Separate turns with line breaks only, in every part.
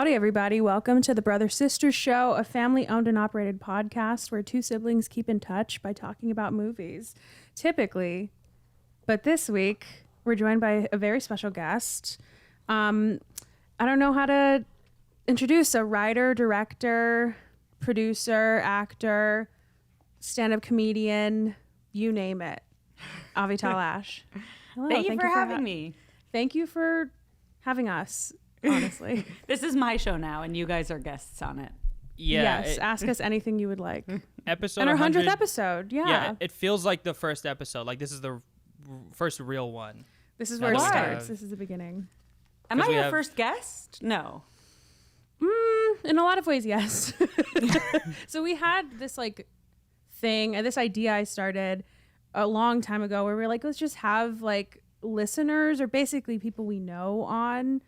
Howdy, everybody. Welcome to the Brother Sister Show, a family-owned and operated podcast where two siblings keep in touch by talking about movies. Typically, but this week, we're joined by a very special guest. I don't know how to introduce a writer, director, producer, actor, stand-up comedian, you name it. Avital Ash. Hello,
Thank you for having me.
Thank you for having us, honestly.
This is my show now, and you guys are guests on it.
Yeah.
Yes, ask us anything you would like.
Episode
And our
100
100th episode, yeah.
Yeah, it feels like the first episode. Like this is the first real one.
This is where it
What?
starts. This is the beginning.
Am I
'Cause we
your
have-
first guest? No.
In a lot of ways, yes. So we had this this idea I started a long time ago where we were like, let's just have like listeners or basically people we know on,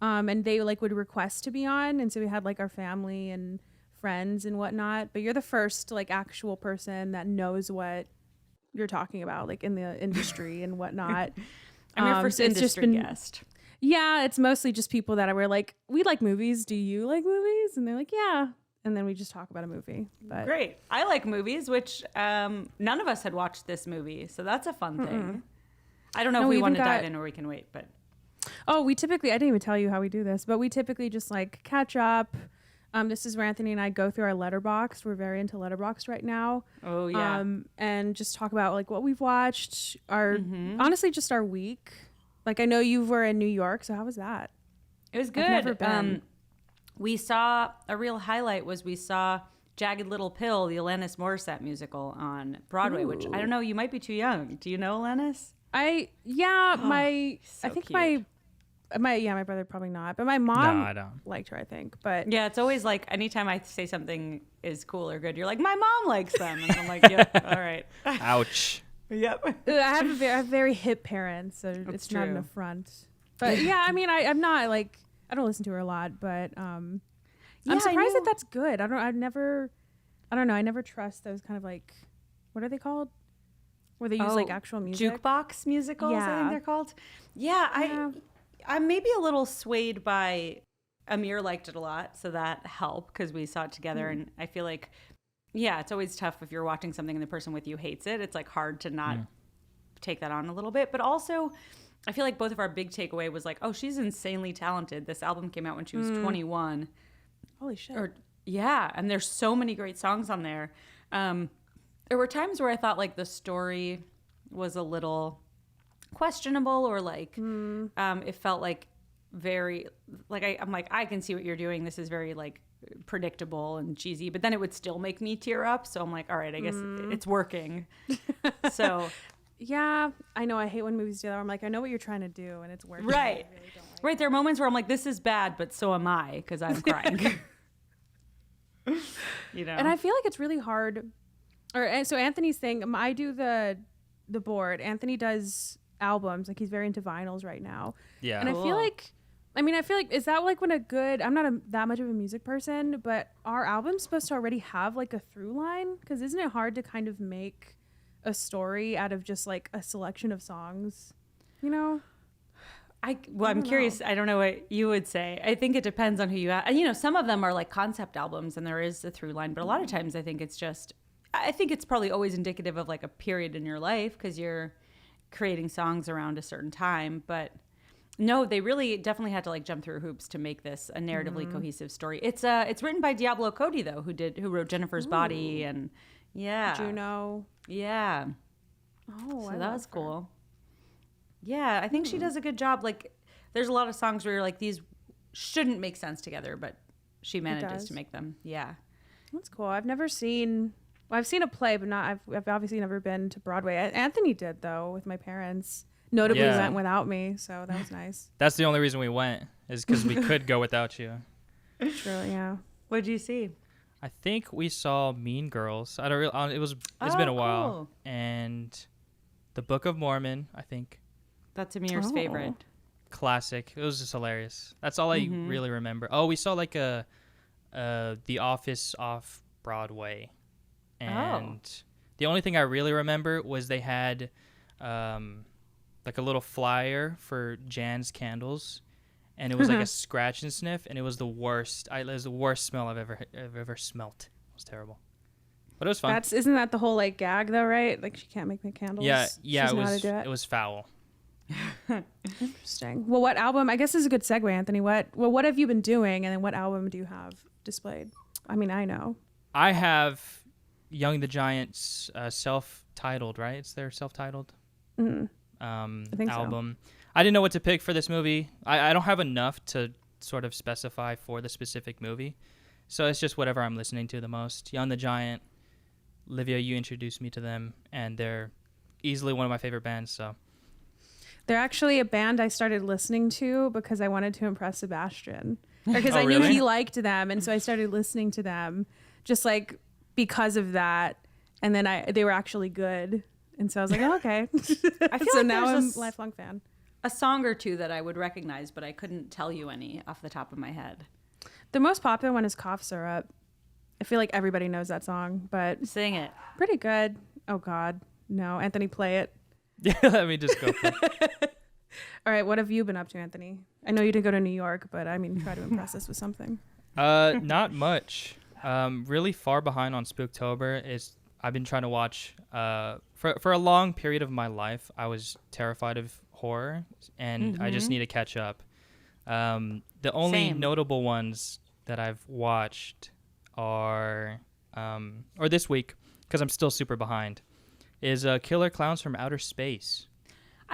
and they like would request to be on. And so we had like our family and friends and whatnot, but you're the first like actual person that knows what you're talking about, like in the industry and whatnot.
I'm your first
so it's just
industry
been-
guest.
Yeah, it's mostly just people that were like, we like movies. Do you like movies? And they're like, yeah. And then we just talk about a movie. But
Great. I like movies, which none of us had watched this movie, so that's a fun thing. I don't know
No,
if
we
we want
even
to dive
got-
in or we can wait, but
Oh, I didn't even tell you how we do this, but we typically just like catch up. This is where Anthony and I go through our letterbox. We're very into letterbox right now.
oh yeah.
And just talk about like what we've watched, honestly, just our week. Like I know you were in New York, so how was that?
It was good.
never been.
We saw a real highlight was we saw Jagged Little Pill, the Alanis Morissette musical on Broadway, which I don't know, you might be too young. Do you know Alanis?
I think
cute.
my brother probably not, but my
No,
mom
I don't.
liked her, I think. But
Yeah, it's always like anytime I say something is cool or good, you're like, my mom likes them. And I'm like, yep, all right.
Ouch.
Yep.
I have very hip parents, so it's not an
true.
affront. But yeah, I mean, I'm not like, I don't listen to her a lot, but I'm
Yeah, I
surprised that
know.
that's good. I never trust those kind of like, what are they called? Where they use like actual music.
Jukebox musicals, I
Yeah.
think they're called. Yeah, I'm maybe a little swayed by Amir liked it a lot, so that helped because we saw it together. And I feel like, yeah, it's always tough if you're watching something and the person with you hates it. It's like hard to not take that on a little bit. But also, I feel like both of our big takeaway was like, oh, she's insanely talented. This album came out when she was 21.
Holy shit.
And there's so many great songs on there. There were times where I thought like the story was a little questionable or like it felt like very like I'm like, I can see what you're doing. This is very like predictable and cheesy, but then it would still make me tear up. So I'm like, all right, I guess it's working. So
Yeah, I know. I hate when movies do that. I'm like, I know what you're trying to do, and it's working.
right,
I really don't like
right. There are moments where I'm like, this is bad, but so am I because I'm crying. You know,
And I feel like it's really hard. So Anthony's thing, I do the board. Anthony does albums. Like he's very into vinyls right now.
Yeah.
And I feel like, is that like when I'm not that much of a music person, but are albums supposed to already have like a through line? Because isn't it hard to kind of make a story out of just like a selection of songs, you know?
I'm
don't
curious. I don't know what you would say. I think it depends on who you ask. You know, some of them are like concept albums and there is a through line, but a lot of times I think it's probably always indicative of like a period in your life because you're creating songs around a certain time. But no, they really definitely had to like jump through hoops to make this a narratively cohesive story. It's written by Diablo Cody though, who wrote Jennifer's Body and
Juno.
Yeah.
Oh,
So that was cool. Yeah, I think she does a good job. Like, there's a lot of songs where you're like, these shouldn't make sense together, but she manages
does.
to make them. Yeah.
That's cool. I've seen a play, but I've obviously never been to Broadway. Anthony did though with my parents. Notably
Yeah.
went without me, so that was nice.
That's the only reason we went is because we could go without you.
True, yeah.
What did you see?
I think we saw Mean Girls. It's been a while.
Cool.
And The Book of Mormon, I think.
That's Amir's
Oh.
favorite.
Classic. It was just hilarious. That's all I really remember. Oh, we saw like The Office off Broadway. And the only thing I really remember was they had like a little flyer for Jan's candles. and it was like a scratch and sniff, and it was the worst. It was the worst smell I've ever smelt. It was terrible, but it was fun.
Isn't that the whole like gag though, right? Like she can't make candles.
Yeah.
She doesn't know how to do
It was foul.
Interesting. Well, what album? I guess this is a good segue, Anthony. What have you been doing, and then what album do you have displayed? I mean, I know.
I have Young the Giant's self-titled, right? It's their self-titled
I think
album. So. I didn't know what to pick for this movie. I don't have enough to sort of specify for the specific movie, so it's just whatever I'm listening to the most. Young the Giant, Livia, you introduced me to them, and they're easily one of my favorite bands. So.
They're actually a band I started listening to because I wanted to impress Sebastian. Because I knew
really?
he liked them, and so I started listening to them just like because of that. And then they were actually good, and so I was like, oh, okay.
I feel
so
like
now
there's
I'm a lifelong fan.
a song or two that I would recognize, but I couldn't tell you any off the top of my head.
The most popular one is Cough Syrup. I feel like everybody knows that song, but
Sing it.
pretty good. Oh God, no, Anthony, play it.
Yeah, let me just go. For it.
All right, what have you been up to, Anthony? I know you didn't go to New York, but I mean, try to impress us with something.
Not much. Really far behind on Spooktober. I've been trying to watch. For a long period of my life, I was terrified of horror, and I just need to catch up. The only notable ones that I've watched are, or this week, because I'm still super behind, is Killer Clowns from Outer Space.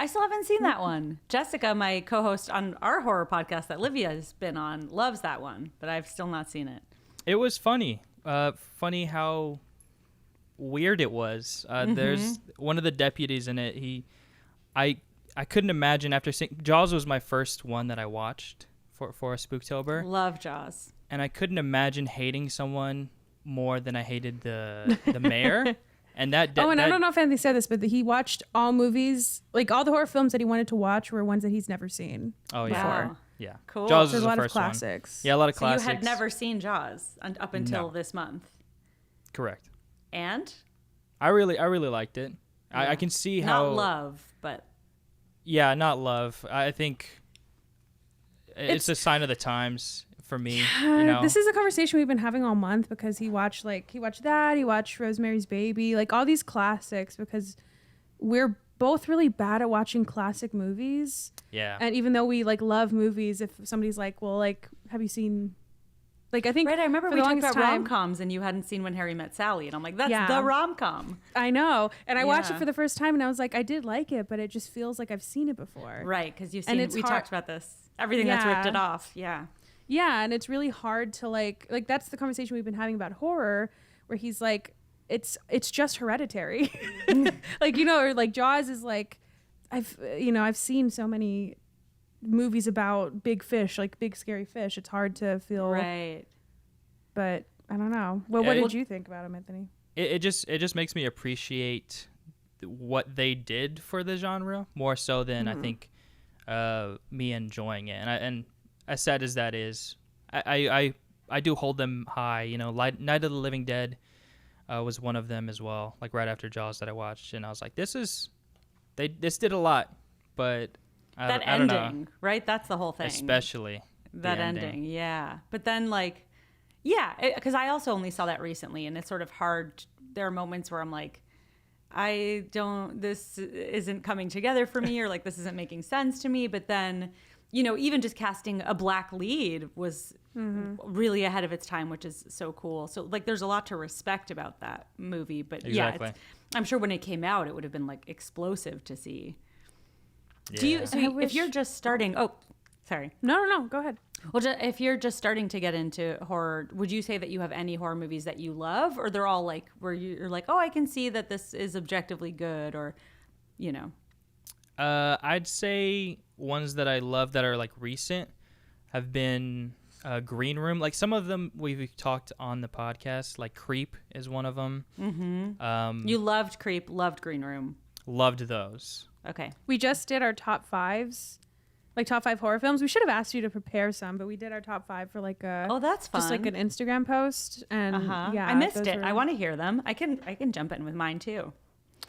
I still haven't seen that one. Jessica, my co-host on our horror podcast that Livia has been on, loves that one, but I've still not seen it.
It was funny. Funny how weird it was. There's one of the deputies in it. I couldn't imagine after seeing Jaws was my first one that I watched for a Spooktober.
Love Jaws.
And I couldn't imagine hating someone more than I hated the mayor. And that
I don't know if Anthony said this, but he watched all movies, like all the horror films that he wanted to watch were ones that he's never seen.
Oh yeah,
Wow.
yeah.
Cool.
Jaws
There's
is
a
the
lot of
first one.
classics.
Yeah, a lot of
So
classics.
you had never seen Jaws up until
No.
this month.
Correct.
And?
I really liked it.
Yeah.
I can see how
Not love, but...
Yeah, not love. I think it's a sign of the times for me. You know?
This is a conversation we've been having all month because he watched that, he watched Rosemary's Baby, like all these classics, because we're both really bad at watching classic movies.
Yeah.
And even though we like love movies, if somebody's like, well, like, have you seen, like, I think
Right, I remember
for
we
the
talked
longest
about
time-
rom-coms and you hadn't seen When Harry Met Sally. And I'm like, that's
Yeah.
the rom-com.
I know. And I watched it
Yeah.
for the first time and I was like, I did like it, but it just feels like I've seen it before.
Right, because you've
And
seen,
it's
we
hard-
talked about this. Everything that's ripped
Yeah.
it off. Yeah.
Yeah, and it's really hard to like that's the conversation we've been having about horror, where he's like, it's just Hereditary, like, you know, or like Jaws is like, I've seen so many movies about big fish, like big scary fish. It's hard to feel
Right.
but I don't know. Well,
Yeah,
what
it-
did you think about him, Anthony?
It just makes me appreciate what they did for the genre more so than I think me enjoying it. And as sad as that is, I do hold them high. You know, Night of the Living Dead was one of them as well. Like right after Jaws that I watched, and I was like, this did a lot, but I don't know.
Ending, right? That's the whole thing.
Especially
That
the
ending, yeah. But then, like, yeah, because I also only saw that recently, and it's sort of hard. There are moments where I'm like, this isn't coming together for me, or like, this isn't making sense to me. But then, you know, even just casting a black lead was really ahead of its time, which is so cool. So, like, there's a lot to respect about that movie. But
Exactly.
yeah, I'm sure when it came out, it would have been like explosive to see.
Yeah.
Do you? So
I
if you're
wish-
just starting, oh, sorry.
No, go ahead.
Well, if you're just starting to get into horror, would you say that you have any horror movies that you love, or they're all like where you're like, oh, I can see that this is objectively good, or, you know?
I'd say ones that I love that are like recent have been Green Room. Like some of them we've talked on the podcast. Like Creep is one of them.
You loved Creep, loved Green Room.
Loved those.
Okay.
We just did our top fives, like top 5 horror films. We should have asked you to prepare some, but we did our top 5 for like a
Oh, that's fun.
just like an Instagram post. And yeah,
I missed
those
it.
were-
I want to hear them. I can jump in with mine too.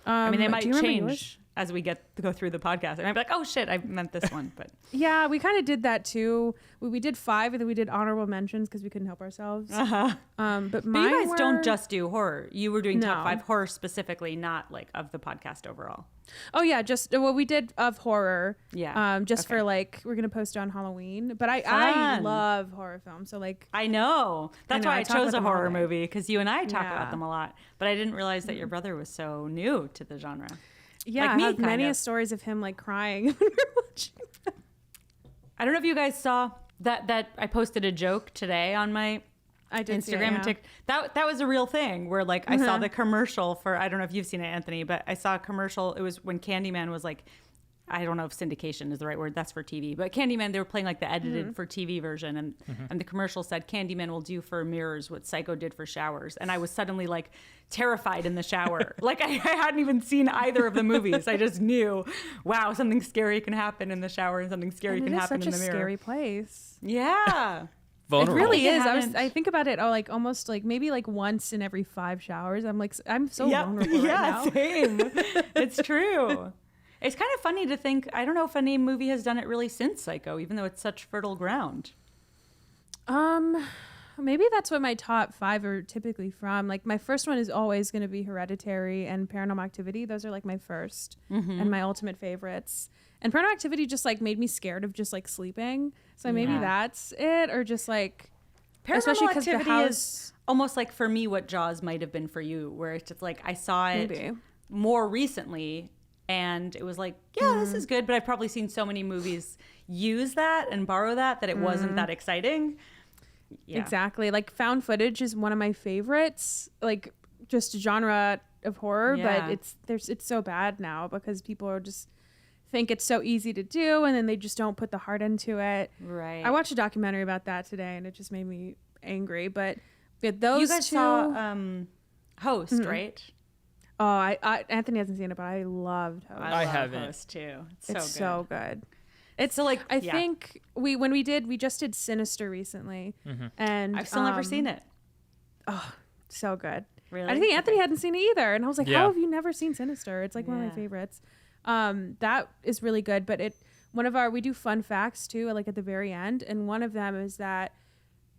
I mean, they might
do you remember
change
yours?
as we go through the podcast. And I'm like, oh shit, I meant this one. But
yeah, we kind of did that too. We did 5 and then we did honorable mentions because we couldn't help ourselves. But
you guys don't just do horror. You were doing top 5 horror specifically, not like of the podcast overall.
Oh yeah, just we did of horror.
Yeah.
Just for like we're gonna post on Halloween. But I love horror films, so like
I know that's why I chose a horror movie, because you and I talk
Yeah.
about them a lot. But I didn't realize that your brother was so new to the genre.
Yeah,
like
I
me,
have many
kind of.
stories of him like crying when we're watching them.
I don't know if you guys saw that I posted a joke today on my
I did see it,
Instagram
yeah.
and TikTok. That was a real thing where like I saw the commercial for, I don't know if you've seen it, Anthony, but I saw a commercial. It was when Candyman was like, I don't know if syndication is the right word. That's for TV. But Candyman, they were playing like the edited for TV version. And the commercial said, Candyman will do for mirrors what Psycho did for showers. And I was suddenly like terrified in the shower. Like I hadn't even seen either of the movies. I just knew, wow, something scary can happen in the shower and something scary can happen in the mirror.
It's such a scary place.
Yeah.
Vulnerable.
It really is.
haven't-
I think about it like almost like maybe like once in every 5 showers. I'm so vulnerable right now.
Same. It's true. It's kind of funny to think, I don't know if any movie has done it really since Psycho, even though it's such fertile ground.
Maybe that's what my top 5 are typically from. Like my first one is always going to be Hereditary and Paranormal Activity. Those are like my first and my ultimate favorites. And Paranormal Activity just like made me scared of just like sleeping. So maybe that's it, or just like especially
Paranormal
'cause the
Activity
house
is almost like for me what Jaws might have been for you, where it's just like I saw it
Maybe.
more recently and it was like, yeah, this is good, but I've probably seen so many movies use that and borrow that it wasn't that exciting. Yeah.
Exactly. Like found footage is one of my favorites. Like just genre of horror,
Yeah.
but it's so bad now because people are just think it's so easy to do and then they just don't put the heart into it.
Right.
I watched a documentary about that today and it just made me angry. But those
you guys
two,
saw Host, right?
oh, I Anthony hasn't seen it, but I loved Host.
I
love
haven't.
Host too.
It's so good.
It's so like
I think we just did Sinister recently, and
I've still never seen it.
so good.
Really?
I think Anthony hadn't seen it either, and I was like,
Yeah.
"How have you never seen Sinister?" It's like one of my favorites. That is really good. But we do fun facts too, like at the very end, and one of them is that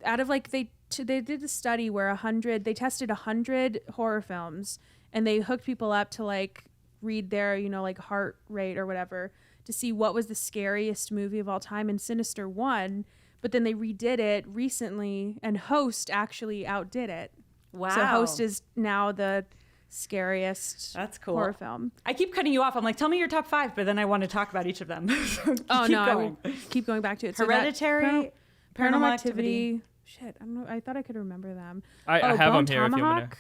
out of like they did a study where they tested 100 horror films, and they hooked people up to like read their like heart rate or whatever to see what was the scariest movie of all time, and Sinister won. But then they redid it recently, and Host actually outdid it.
Wow.
So Host is now the scariest
That's cool.
horror film.
I keep cutting you off. I'm like, tell me your top 5, but then I want to talk about each of them. So
Oh
keep
no, I
going.
will keep going back to it. So that
Hereditary,
Paranormal Activity. Shit, I don't know. I thought I could remember them.
I have
Bone
them here if you want
Tomahawk.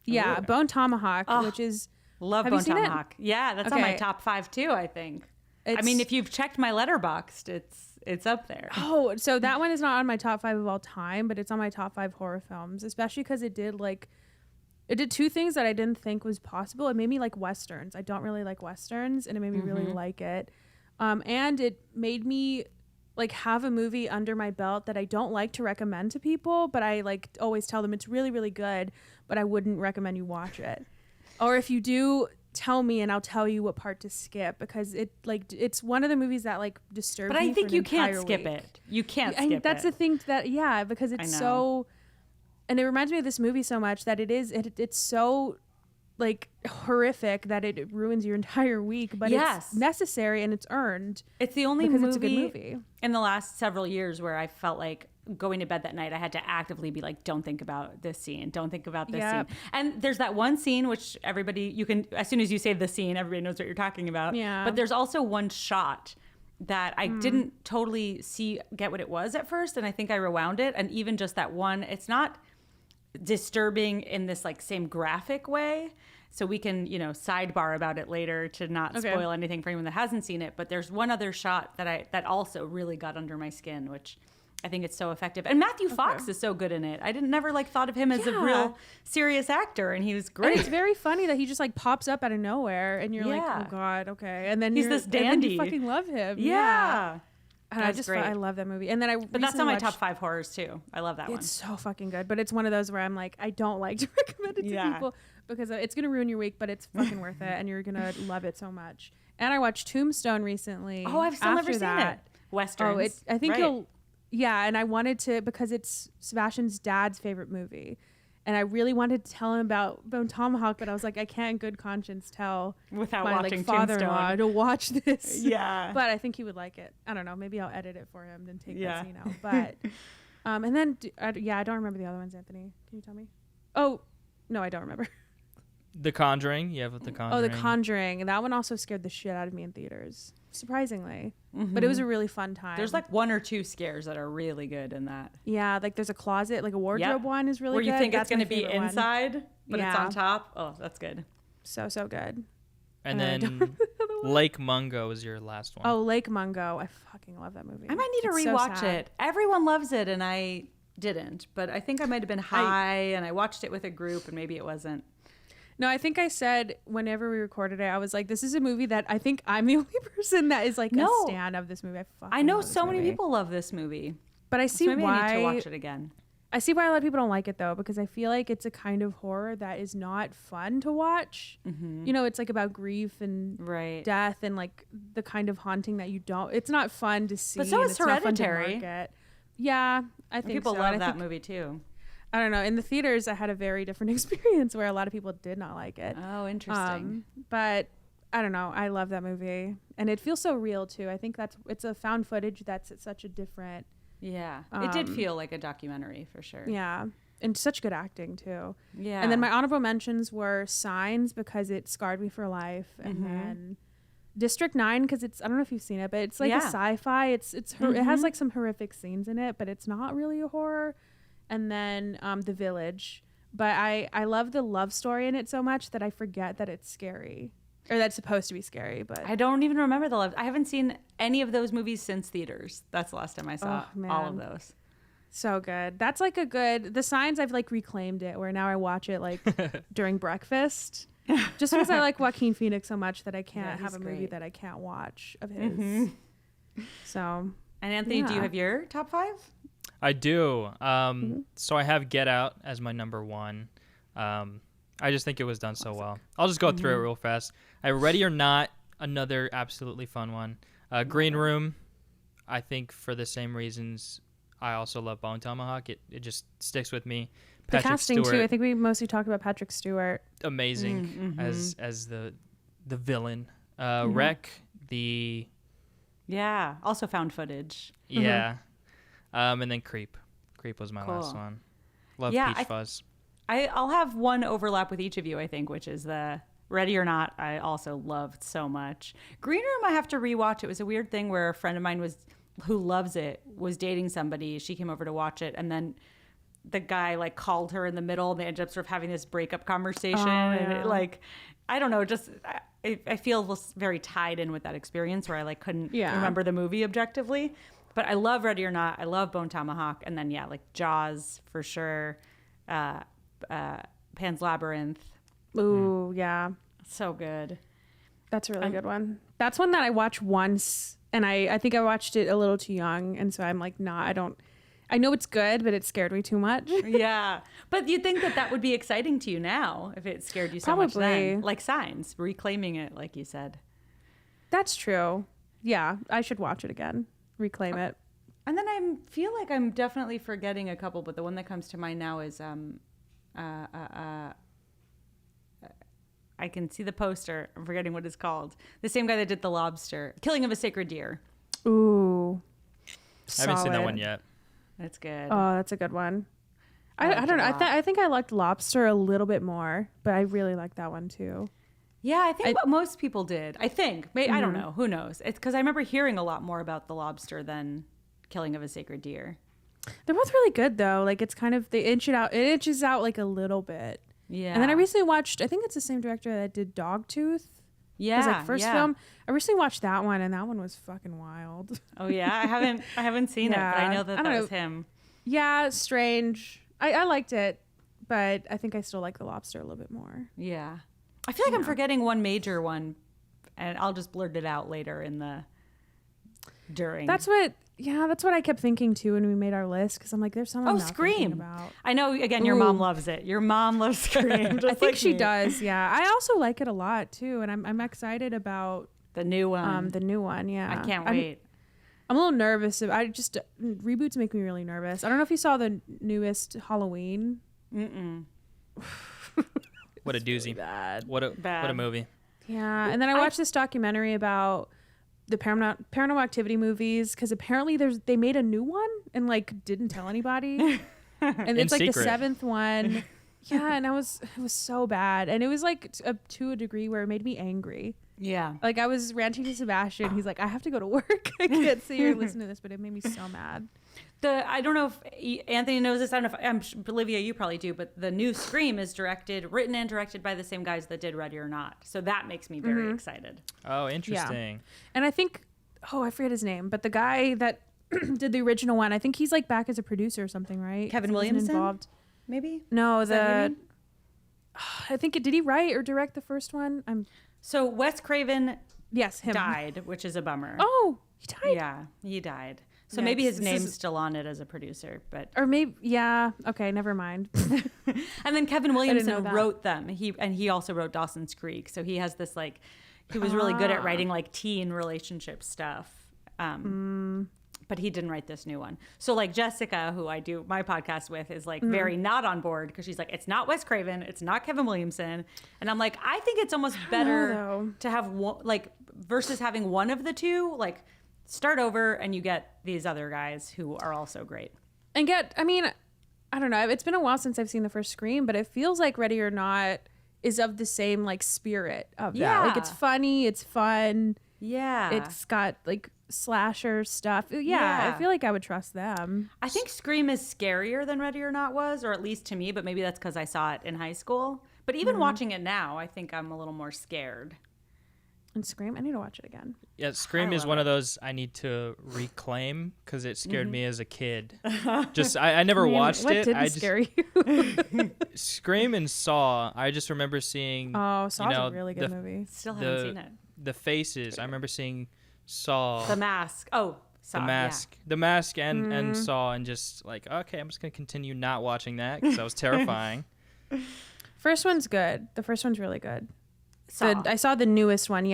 Yeah, Bone Tomahawk, which is
Love
Have you
Bone
seen it?
Tomahawk. Yeah, that's on my
Okay.
top 5 too, I think. I
It's-
mean, if you've checked my Letterboxd, it's up there.
Oh, so that one is not on my top 5 of all time, but it's on my top 5 horror films, especially because it did 2 things that I didn't think was possible. It made me like Westerns. I don't really like Westerns, and it made me really like it. And it made me like have a movie under my belt that I don't like to recommend to people, but I like always tell them it's really, really good, but I wouldn't recommend you watch it. Or if you do, tell me and I'll tell you what part to skip, because it's one of the movies that like disturbs me.
But I think
for an
you can't
entire
skip
week.
it. You can't
And
skip
that's
it.
the thing because it's
I know.
so, and it reminds me of this movie so much that it's so like horrific that it ruins your entire week, but
Yes.
it's necessary and it's earned
It's the only
because
movie,
it's a good movie.
in the last several years where I felt like going to bed that night, I had to actively be like, don't think about this scene. Don't think about this
Yep.
scene. And there's that one scene, which you can, as soon as you say the scene, everybody knows what you're talking about.
Yeah.
But there's also one shot that I didn't totally get what it was at first. And I think I rewound it. And even just that one, it's not disturbing in this like same graphic way. So we can, sidebar about it later to not
Okay.
spoil anything for anyone that hasn't seen it. But there's one other shot that also really got under my skin, which I think it's so effective. And Matthew Fox is so good in it. I never thought of him as a
Yeah.
real serious actor, and he was
And
great.
it's very funny that he just like pops up out of nowhere and you're like,
Yeah.
oh God, okay. And then
He's
you're-
this
and then
dandy.
you fucking love him.
Yeah.
And
That's great.
I love that movie. And then
But that's on my top 5 horrors too. I love that one.
It's so fucking good. But it's one of those where I'm like, I don't like to recommend it to people because it's going to ruin your week, but it's fucking worth it. And you're going to love it so much. And I watched Tombstone recently.
Oh, I've still never seen it. Westerns.
I think you'll, and I wanted to, because it's Sebastian's dad's favorite movie. And I really wanted to tell him about Bone Tomahawk, but I was like, I can't in good conscience tell
without
my
watching
father-in-law to watch this.
Yeah.
But I think he would like it. I don't know. Maybe I'll edit it for him and take that scene out. But, and then, I don't remember the other ones, Anthony. Can you tell me? Oh, no, I don't remember.
The Conjuring. You have The Conjuring.
Oh, The Conjuring. That one also scared the shit out of me in theaters, surprisingly. But it was a really fun time.
There's like 1 or 2 scares that are really good in that.
Yeah, like there's a closet, like a wardrobe one is really
good. Where you think
that's
it's going to be inside, but it's on top. Oh, that's good.
So good.
And then Lake Mungo is your last one.
Oh, Lake Mungo. I fucking love that movie.
I might need to rewatch it. Everyone loves it, and I didn't. But I think I might have been high, and I watched it with a group, and maybe it wasn't.
No, I think I said whenever we recorded it, I was like, this is a movie that I think I'm the only person that is like a stan of this movie.
I know so many people love this movie.
But I see
maybe
why.
I need to watch it again.
I see why a lot of people don't like it, though, because I feel like it's a kind of horror that is not fun to watch. Mm-hmm. You know, it's like about grief and death and like the kind of haunting that you don't. It's not fun to see.
But so is Hereditary.
Yeah, I think
people love that movie, too.
I don't know. In the theaters, I had a very different experience where a lot of people did not like it.
Oh, interesting.
But I don't know. I love that movie. And it feels so real, too. I think it's a found footage that's at such a different...
Yeah. It did feel like a documentary, for sure.
Yeah. And such good acting, too.
Yeah.
And then my honorable mentions were Signs, because it scarred me for life. And then District 9, because I don't know if you've seen it, but it's like a sci-fi. It has like some horrific scenes in it, but it's not really a horror. And then The Village. But I love the love story in it so much that I forget that it's scary. Or that's supposed to be scary. But
I don't even remember the love. I haven't seen any of those movies since theaters. That's the last time I saw all of those.
So good. That's like The Signs, I've like reclaimed it, where now I watch it like during breakfast. Just because I like Joaquin Phoenix so much that I can't have a movie that I can't watch of his. Mm-hmm. So.
And Anthony, do you have your top 5?
I do. So I have Get Out as my number 1. I just think it was done so well. I'll just go through it real fast. I have Ready or Not, another absolutely fun one. Green Room, I think for the same reasons. I also love Bone Tomahawk. It just sticks with me. Patrick
the casting
Stewart,
too. I think we mostly talked about Patrick Stewart.
Amazing as the villain. Wreck,
also found footage.
Yeah. And then Creep. Creep was my last one. Love Peach Fuzz.
I'll have one overlap with each of you, I think, which is the Ready or Not. I also loved so much. Green Room, I have to rewatch. It was a weird thing where a friend of mine who loves it was dating somebody. She came over to watch it, and then the guy like called her in the middle, and they ended up sort of having this breakup conversation. And it, like, I don't know, just I feel very tied in with that experience where I like couldn't remember the movie objectively. But I love Ready or Not. I love Bone Tomahawk. And then, like Jaws for sure. Pan's Labyrinth.
Ooh, yeah.
So good.
That's a really good one. That's one that I watched once, and I think I watched it a little too young. And so I'm like, I know it's good, but it scared me too much.
Yeah. But you'd think that would be exciting to you now if it scared you so much then. Like Signs, reclaiming it, like you said.
That's true. Yeah, I should watch it again. Reclaim it.
And then I feel like I'm definitely forgetting a couple, but the one that comes to mind now is I can see the poster. I'm forgetting what it's called. The same guy that did The Lobster, Killing of a Sacred Deer.
Ooh,
I haven't seen that one yet.
That's good.
Oh, that's a good one. I don't know. I think I liked Lobster a little bit more, but I really liked that one too.
Yeah, I think what most people did. I think. I don't know. Who knows? It's because I remember hearing a lot more about The Lobster than Killing of a Sacred Deer.
They're both really good though. Like it's kind of they inch it out. It inches out like a little bit.
Yeah.
And then I recently watched. I think it's the same director that did Dogtooth.
Yeah.
His like first film. I recently watched that one, and that one was fucking wild.
Oh yeah, I haven't seen it, but I know that was him.
Yeah, strange. I liked it, but I think I still like The Lobster a little bit more.
Yeah. I feel like I'm forgetting one major one, and I'll just blurt it out later in the during.
That's what I kept thinking too when we made our list, because I'm like, there's something.
Oh,
I'm not thinking
Scream!
about.
I know. Again, your mom loves it. Your mom loves Scream.
I think she does. Yeah, I also like it a lot too, and I'm excited about
the new one.
The new one. Yeah,
I can't wait.
I'm a little nervous. Reboots make me really nervous. I don't know if you saw the newest Halloween.
Mm-mm.
What a doozy!
Really bad.
What a movie!
Yeah, and then I watched this documentary about the Paranormal Activity movies, because apparently they made a new one and like didn't tell anybody, and it's like the 7th one. Yeah, and it was so bad, and it was like to a degree where it made me angry. Yeah, like I was ranting to Sebastian. He's like, I have to go to work. I can't sit here and listen to this, but it made me so mad.
I don't know if Anthony knows this. I don't know if Livia, you probably do, but the new Scream is written and directed by the same guys that did Ready or Not. So that makes me very excited.
Oh, interesting.
Yeah. And I think, I forget his name, but the guy that did the original one, I think he's like back as a producer or something, right?
Kevin Williamson? Involved. Maybe?
No, I think did he write or direct the first one?
So Wes Craven
him.
died, which is a bummer.
Oh, he died?
Yeah, he died. So maybe his name's still on it as a producer,
or maybe okay, never mind.
And then Kevin Williamson wrote them. He also wrote Dawson's Creek. So he has this like, he was really good at writing like teen relationship stuff. But he didn't write this new one. So like Jessica, who I do my podcast with, is like very not on board, because she's like, it's not Wes Craven, it's not Kevin Williamson, and I'm like, I think it's almost better to have one, like, versus having one of the two, like. Start over and you get these other guys who are also great.
And I don't know. It's been a while since I've seen the first Scream, but it feels like Ready or Not is of the same like spirit of that. Like it's funny, it's fun. Yeah. It's got like slasher stuff. Yeah. I feel like I would trust them.
I think Scream is scarier than Ready or Not was, or at least to me, but maybe that's because I saw it in high school. But even watching it now, I think I'm a little more scared.
And Scream, I need to watch it again.
Yeah, Scream is one of those I need to reclaim, because it scared me as a kid. Just I never watched it.
What didn't scare you?
Scream and Saw. I just remember seeing.
Oh, Saw's a really good movie.
Still haven't seen it.
The faces. I remember seeing Saw.
The Mask. Oh, Saw.
The Mask and Saw, and just like, okay, I'm just gonna continue not watching that because that was terrifying.
First one's good. The first one's really good. I saw the newest one,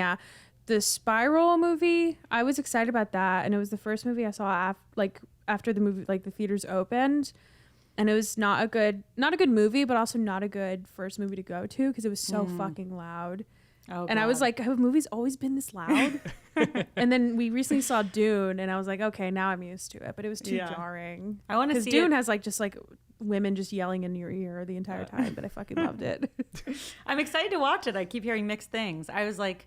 the Spiral movie. I was excited about that, and it was the first movie I saw after the movie, like the theaters opened, and it was not a good movie, but also not a good first movie to go to because it was so fucking loud. Oh, and God. I was like, have movies always been this loud? And then we recently saw Dune, and I was like, okay, now I'm used to it, but it was too jarring.
I want to see
Dune has just women just yelling in your ear the entire time, but I fucking loved it.
I'm excited to watch it. I keep hearing mixed things. I was like,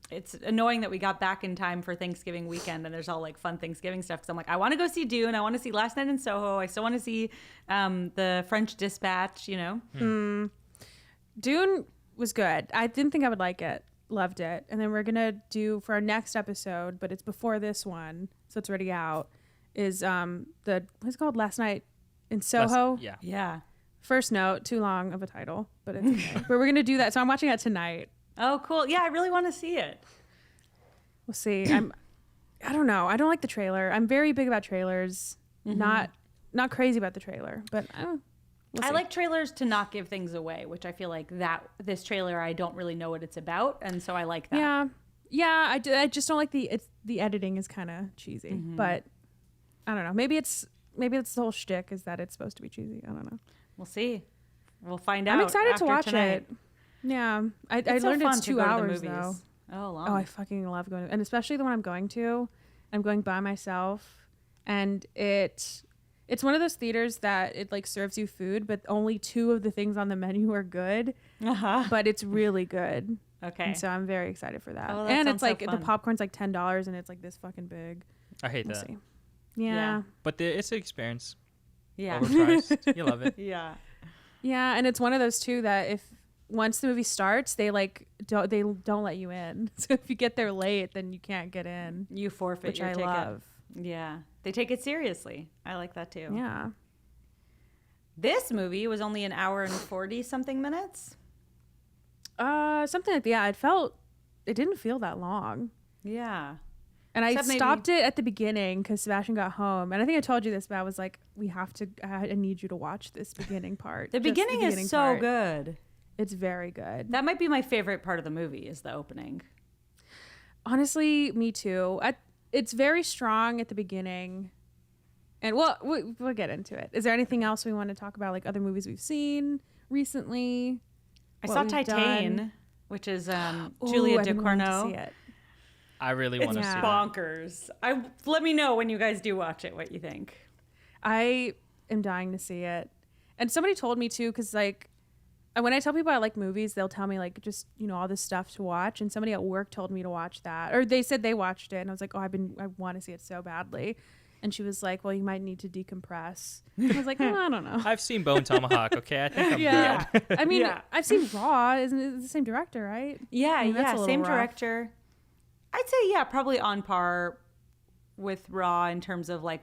it's annoying that we got back in time for Thanksgiving weekend and there's all like fun Thanksgiving stuff, because I'm like, I want to go see Dune. I want to see Last Night in Soho. I still want to see the French Dispatch, you know?
Dune was good. I didn't think I would like it. Loved it. And then we're going to do for our next episode, but it's before this one, so it's already out, is what's it called? Last Night in Soho.
Yeah.
First Note, too long of a title, but it's okay. But we're gonna do that. So I'm watching that tonight.
Oh, cool. Yeah, I really want to see it.
We'll see. I don't know. I don't like the trailer. I'm very big about trailers. Not crazy about the trailer, but
I like trailers to not give things away, which I feel like that this trailer, I don't really know what it's about, and so I like that.
Yeah. I just don't like the editing is kind of cheesy, but I don't know. Maybe it's the whole shtick is that it's supposed to be cheesy. I don't know.
We'll see. We'll find out.
I'm excited to watch
tonight.
it. Yeah. I learned it's 2 hours though.
Oh, long.
Oh, I fucking love going to, and especially the one I'm going to. I'm going by myself, and it's one of those theaters that it like serves you food, but only 2 of the things on the menu are good. But it's really good. Okay. And so I'm very excited for that. Oh, that and it's like the popcorn's like $10 and it's like this fucking big.
I hate that.
See. Yeah.
But it's an experience.
Yeah.
Overpriced. You love it.
Yeah.
Yeah, and it's one of those too that if once the movie starts, they don't let you in. So if you get there late, then you can't get in.
You forfeit your ticket. Love. Yeah. They take it seriously. I like that too.
Yeah.
This movie was only an hour and 40 something minutes.
Something like that. Yeah, it didn't feel that long.
Yeah.
And I
Except maybe-
stopped it at the beginning because Sebastian got home. And I think I told you this, but I was like, I need you to watch this beginning part.
The
Just
beginning is so
part.
good.
It's very good.
That might be my favorite part of the movie is the opening.
Honestly, me too. It's very strong at the beginning. And we'll get into it. Is there anything else we want to talk about, like other movies we've seen recently?
I
What
saw
we've
Titane,
done?
which is
Ooh,
Julia
I've been wanting to
Ducournau.
see it.
I really want to
It's
see that.
bonkers. Let me know when you guys do watch it what you think.
I am dying to see it. And somebody told me too, because like when I tell people I like movies, they'll tell me like just, all this stuff to watch. And somebody at work told me to watch that. Or they said they watched it. And I was like, I want to see it so badly. And she was like, well, you might need to decompress. And I was like, I don't know.
I've seen Bone Tomahawk. Okay, I think I'm
Yeah.
good.
I mean,
Yeah.
I've seen Raw. Isn't it the same director, right?
Yeah,
I mean, that's a little
same
rough.
director. I'd say probably on par with Raw in terms of like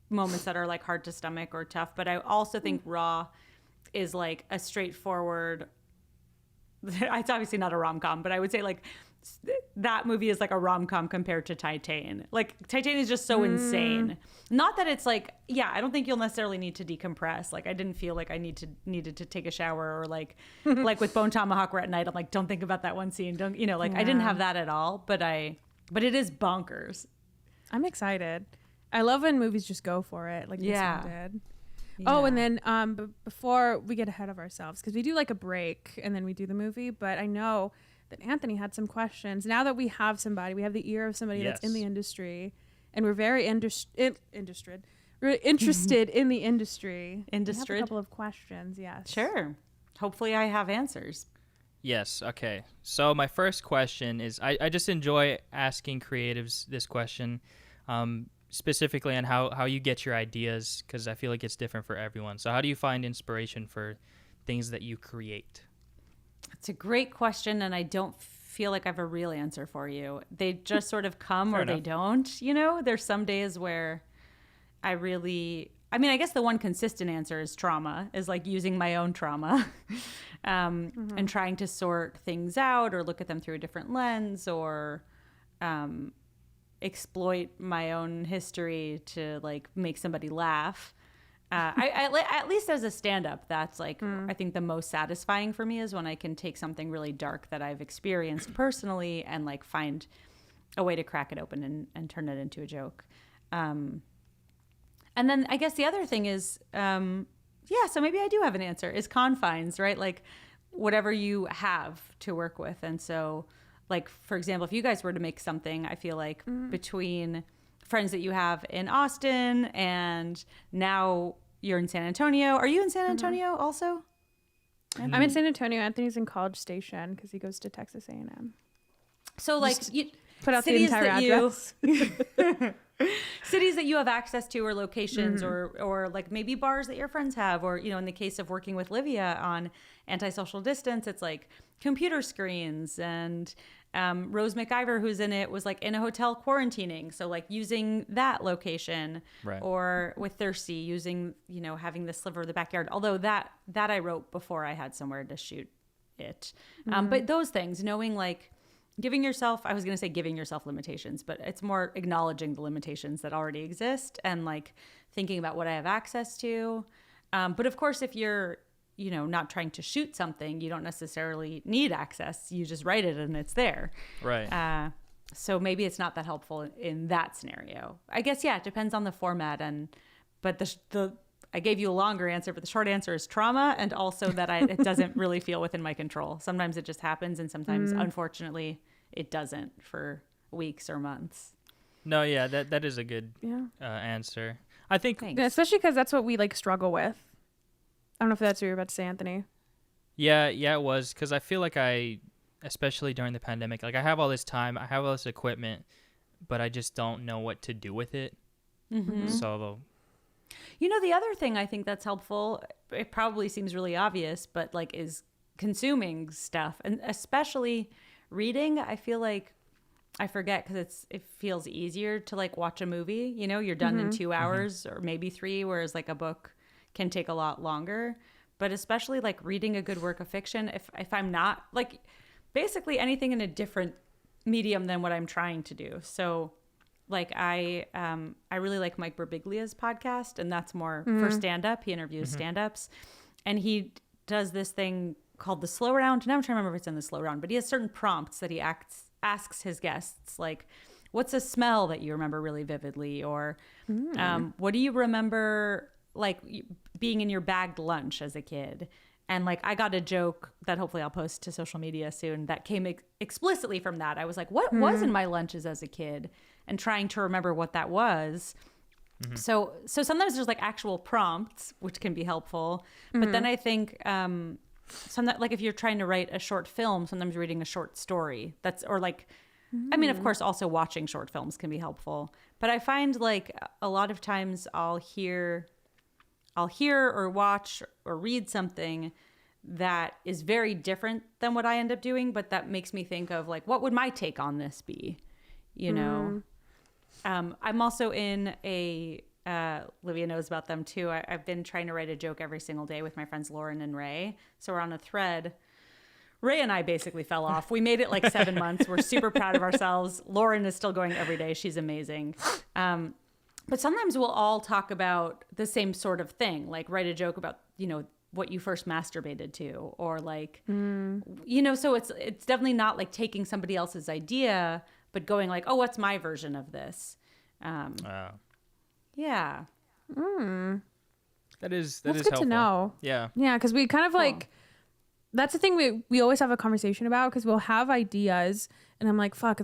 moments that are like hard to stomach or tough. But I also think Raw is like a straightforward. It's obviously not a rom-com, but I would say like that movie is like a rom-com compared to Titane. Like Titane is just so insane. Not that it's like, I don't think you'll necessarily need to decompress. Like I didn't feel like I needed to take a shower or like like with Bone Tomahawk where at night I'm like, don't think about that one scene. Don't I didn't have that at all, but it is bonkers.
I'm excited. I love when movies just go for it, like this one did. Oh, and then before we get ahead of ourselves, because we do like a break and then we do the movie, but I know that Anthony had some questions. Now that we have somebody, we have the ear of somebody that's in the industry, and we're very interested. We're interested in the industry. We have a couple of questions, yes.
Sure. Hopefully I have answers.
Yes. Okay. So my first question is, I just enjoy asking creatives this question, specifically on how you get your ideas, because I feel like it's different for everyone. So how do you find inspiration for things that you create?
It's a great question, and I don't feel like I have a real answer for you. They just sort of come or they don't. There's some days where I guess the one consistent answer is trauma, is like using my own trauma and trying to sort things out or look at them through a different lens or exploit my own history to like make somebody laugh. At least as a stand-up, that's like I think the most satisfying for me is when I can take something really dark that I've experienced personally and like find a way to crack it open and turn it into a joke. And then I guess the other thing is, so maybe I do have an answer, is confines, right? Like whatever you have to work with. And so like, for example, if you guys were to make something, I feel like between friends that you have in Austin and now you're in San Antonio. Are you in San Antonio also?
I'm in San Antonio. Anthony's in College Station because he goes to Texas A&M.
So like you
put out the entire address.
Cities that you have access to or locations or like maybe bars that your friends have, or, in the case of working with Livia on antisocial distance, it's like computer screens. And Rose McIver, who's in it, was like in a hotel quarantining. So like using that location,
Right.
Or with Thirsty using, having the sliver of the backyard. Although that I wrote before I had somewhere to shoot it. But those things, knowing like, giving yourself limitations, but it's more acknowledging the limitations that already exist and like thinking about what I have access to. But of course, if you're, not trying to shoot something, you don't necessarily need access. You just write it and it's there.
Right.
So maybe it's not that helpful in that scenario. I guess, it depends on the format. But I gave you a longer answer, but the short answer is trauma, and also that it doesn't really feel within my control. Sometimes it just happens, and sometimes, unfortunately, it doesn't for weeks or months.
No, that is a good answer. I think,
Thanks.
Yeah, especially because that's what we like struggle with. I don't know if that's what you're about to say, Anthony.
yeah, it was, because I feel like especially during the pandemic, like I have all this time, I have all this equipment, but I just don't know what to do with it. So
the other thing I think that's helpful, it probably seems really obvious, but like is consuming stuff, and especially reading. I feel like I forget because it feels easier to like watch a movie. You're done in 2 hours or maybe 3, whereas like a book can take a lot longer. But especially like reading a good work of fiction, if I'm not like basically anything in a different medium than what I'm trying to do. So like I really like Mike Birbiglia's podcast, and that's more for stand-up. He interviews stand-ups, and he does this thing called the slow round. Now I'm trying to remember if it's in the slow round, but he has certain prompts that he asks his guests, like, what's a smell that you remember really vividly? Or what do you remember, like, being in your bagged lunch as a kid? And, like, I got a joke that hopefully I'll post to social media soon that came explicitly from that. I was like, what was in my lunches as a kid? And trying to remember what that was. So sometimes there's, like, actual prompts, which can be helpful. But then I think sometimes, like, if you're trying to write a short film, sometimes reading a short story, or like, I mean, of course, also watching short films can be helpful. But I find, like, a lot of times I'll hear or watch or read something that is very different than what I end up doing, but that makes me think of, like, what would my take on this be? You know? I'm also in a, Livia knows about them too. I've been trying to write a joke every single day with my friends Lauren and Ray. So we're on a thread. Ray and I basically fell off. We made it like 7 months. We're super proud of ourselves. Lauren is still going every day. She's amazing. But sometimes we'll all talk about the same sort of thing, like write a joke about, you know, what you first masturbated to, or like, you know, so it's definitely not like taking somebody else's idea, but going like, oh, what's my version of this? Yeah.
That is
That's good
helpful.
to know.
Yeah.
Yeah, because we kind of like, that's the thing we always have a conversation about, because we'll have ideas and I'm like, fuck,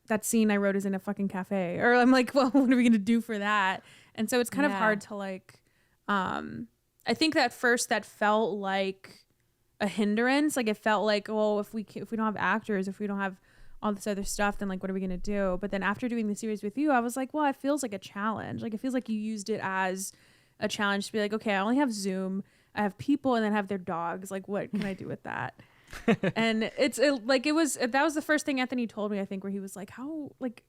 that scene I wrote is in a fucking cafe. Or I'm like, well, what are we going to do for that? And so it's kind of hard to like, I think that first that felt like a hindrance. Like it felt like, well, if we don't have actors, if we don't have all this other stuff, then like, what are we going to do? But then after doing the series with you, I was like, well, it feels like a challenge. Like it feels like you used it as a challenge to be like, okay, I only have Zoom, I have people, and then have their dogs. Like, what can I do with that? And that was the first thing Anthony told me, I think, where he was like, how, like,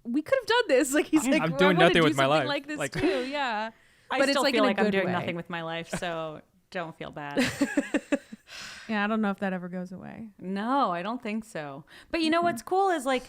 we could have done this. Like, he's like,
I'm doing nothing with my life.
Like this too. Yeah.
I
but
still
it's
feel
like
I'm doing nothing with my life, so don't feel bad.
Yeah, I don't know if that ever goes away.
No, I don't think so. But you know what's cool is like,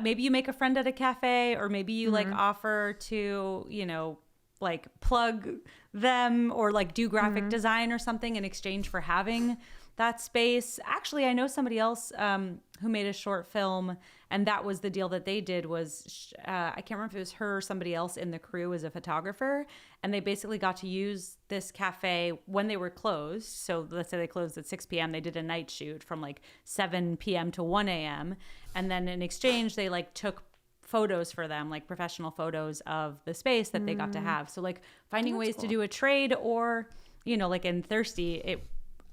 maybe you make a friend at a cafe, or maybe you like offer to, you know, like plug them, or like do graphic design or something in exchange for having that space. Actually, I know somebody else who made a short film, and that was the deal that they did was, I can't remember if it was her or somebody else in the crew as a photographer, and they basically got to use this cafe when they were closed. So let's say they closed at 6 p.m. They did a night shoot from like 7 p.m. to 1 a.m. And then in exchange, they like took photos for them, like professional photos of the space that they got to have. So like finding ways to do a trade, or, you know, like in Thirsty,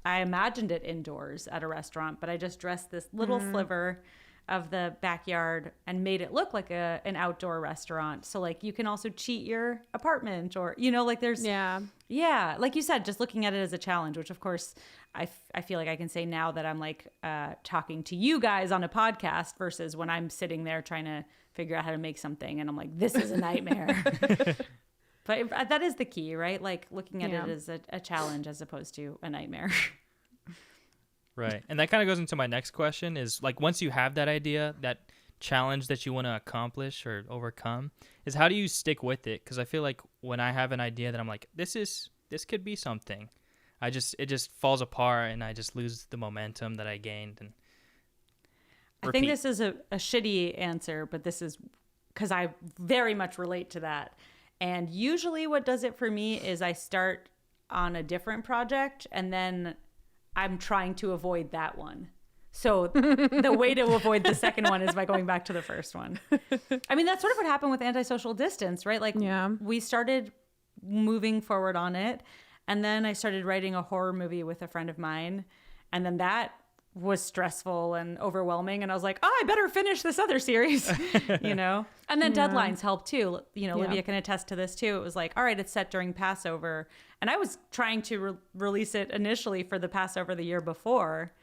I imagined it indoors at a restaurant, but I just dressed this little sliver of the backyard and made it look like an outdoor restaurant. So like you can also cheat your apartment, or, you know, like there's, yeah, like you said, just looking at it as a challenge, which of course I feel like I can say now that I'm like talking to you guys on a podcast versus when I'm sitting there trying to figure out how to make something and I'm like, this is a nightmare. But that is the key, right? Like looking at it as a challenge as opposed to a nightmare.
Right. And that kind of goes into my next question is like, once you have that idea, that challenge that you want to accomplish or overcome, is how do you stick with it? Because I feel like when I have an idea that I'm like, this could be something, it just falls apart and I just lose the momentum that I gained. And
I think this is a shitty answer, but this is because I very much relate to that. And usually what does it for me is I start on a different project and then I'm trying to avoid that one. So the way to avoid the second one is by going back to the first one. I mean, that's sort of what happened with Antisocial Distance, right? Like we started moving forward on it, and then I started writing a horror movie with a friend of mine, and then that was stressful and overwhelming, and I was like, oh, I better finish this other series, you know? And then deadlines help too. You know, Livia can attest to this too. It was like, all right, it's set during Passover. And I was trying to release it initially for the Passover the year before,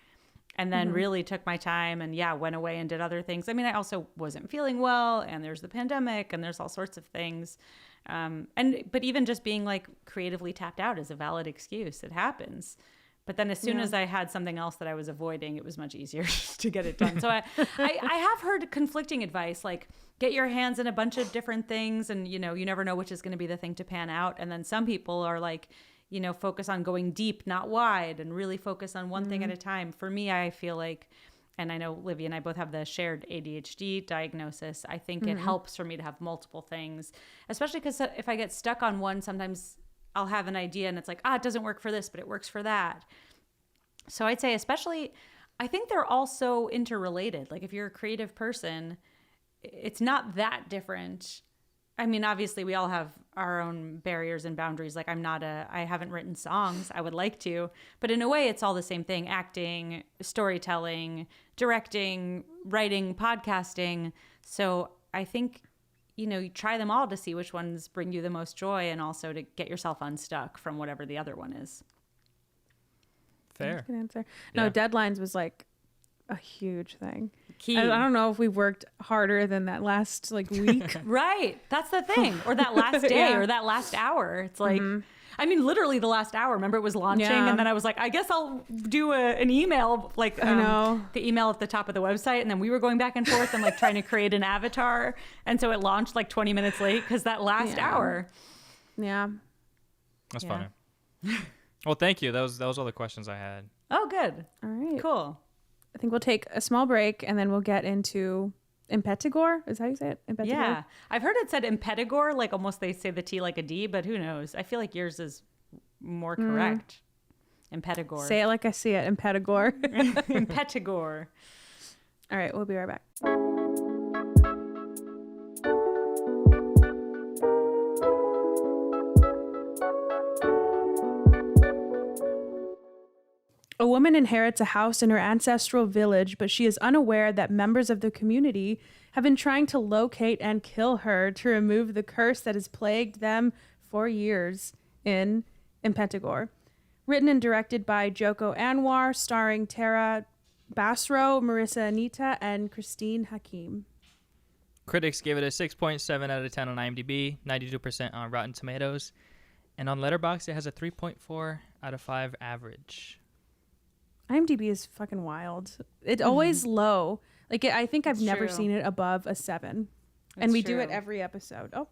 and then really took my time and went away and did other things. I mean, I also wasn't feeling well, and there's the pandemic, and there's all sorts of things. But even just being like creatively tapped out is a valid excuse. It happens. But then as soon as I had something else that I was avoiding, it was much easier to get it done. So I have heard conflicting advice, like get your hands in a bunch of different things and, you know, you never know which is going to be the thing to pan out. And then some people are like, you know, focus on going deep, not wide, and really focus on one thing at a time. For me, I feel like, and I know Livia and I both have the shared ADHD diagnosis, I think it helps for me to have multiple things, especially because if I get stuck on one, sometimes I'll have an idea and it's like, it doesn't work for this, but it works for that. So I'd say especially, I think they're also interrelated. Like if you're a creative person, it's not that different. I mean, obviously we all have our own barriers and boundaries. Like I haven't written songs. I would like to, but in a way it's all the same thing: acting, storytelling, directing, writing, podcasting. So I think, you know, you try them all to see which ones bring you the most joy and also to get yourself unstuck from whatever the other one is.
Fair.
That's a good answer.
Yeah.
No, deadlines was like a huge thing.
Key.
I don't know if we worked harder than that last like week.
Right. That's the thing. Or that last day or that last hour. It's like, I mean, literally the last hour. Remember, it was launching, and then I was like, I guess I'll do an email, like
I know
the email at the top of the website, and then we were going back and forth and like trying to create an avatar, and so it launched like 20 minutes late because that last hour.
Yeah,
That's funny. Well, thank you. That was all the questions I had.
Oh, good.
all right.
Cool.
I think we'll take a small break and then we'll get into Impetigore. Is that how you say it? Impetigore?
Yeah. I've heard it said Impetigore, like almost they say the T like a D, but who knows? I feel like yours is more correct. Impetigore.
Say it like I see it. Impetigore.
Impetigore.
All right, we'll be right back. A woman inherits a house in her ancestral village, but she is unaware that members of the community have been trying to locate and kill her to remove the curse that has plagued them for years in Impetigore. Written and directed by Joko Anwar, starring Tara Basro, Marissa Anita, and Christine Hakim.
Critics gave it a 6.7 out of 10 on IMDb, 92% on Rotten Tomatoes, and on Letterboxd it has a 3.4 out of 5 average.
IMDb is fucking wild. It's always low. Like I think I've never
true.
seen it above a 7.
It's
and we do it
true.
every episode. Oh,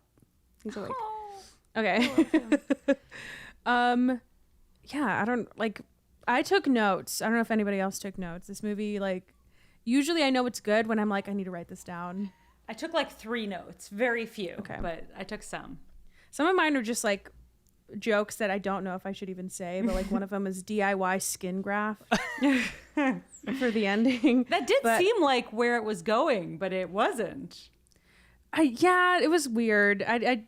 he's awake.
Oh.
Okay. Yeah, I took notes. I don't know if anybody else took notes. This movie, like, usually I know it's good when I'm like, I need to write this down.
I took like 3 notes, very few,
Okay.
but I took some.
Some of mine are just like jokes that I don't know if I should even say, but like one of them is DIY skin graft for the ending.
That did seem like where it was going, but it wasn't.
Yeah, it was weird. I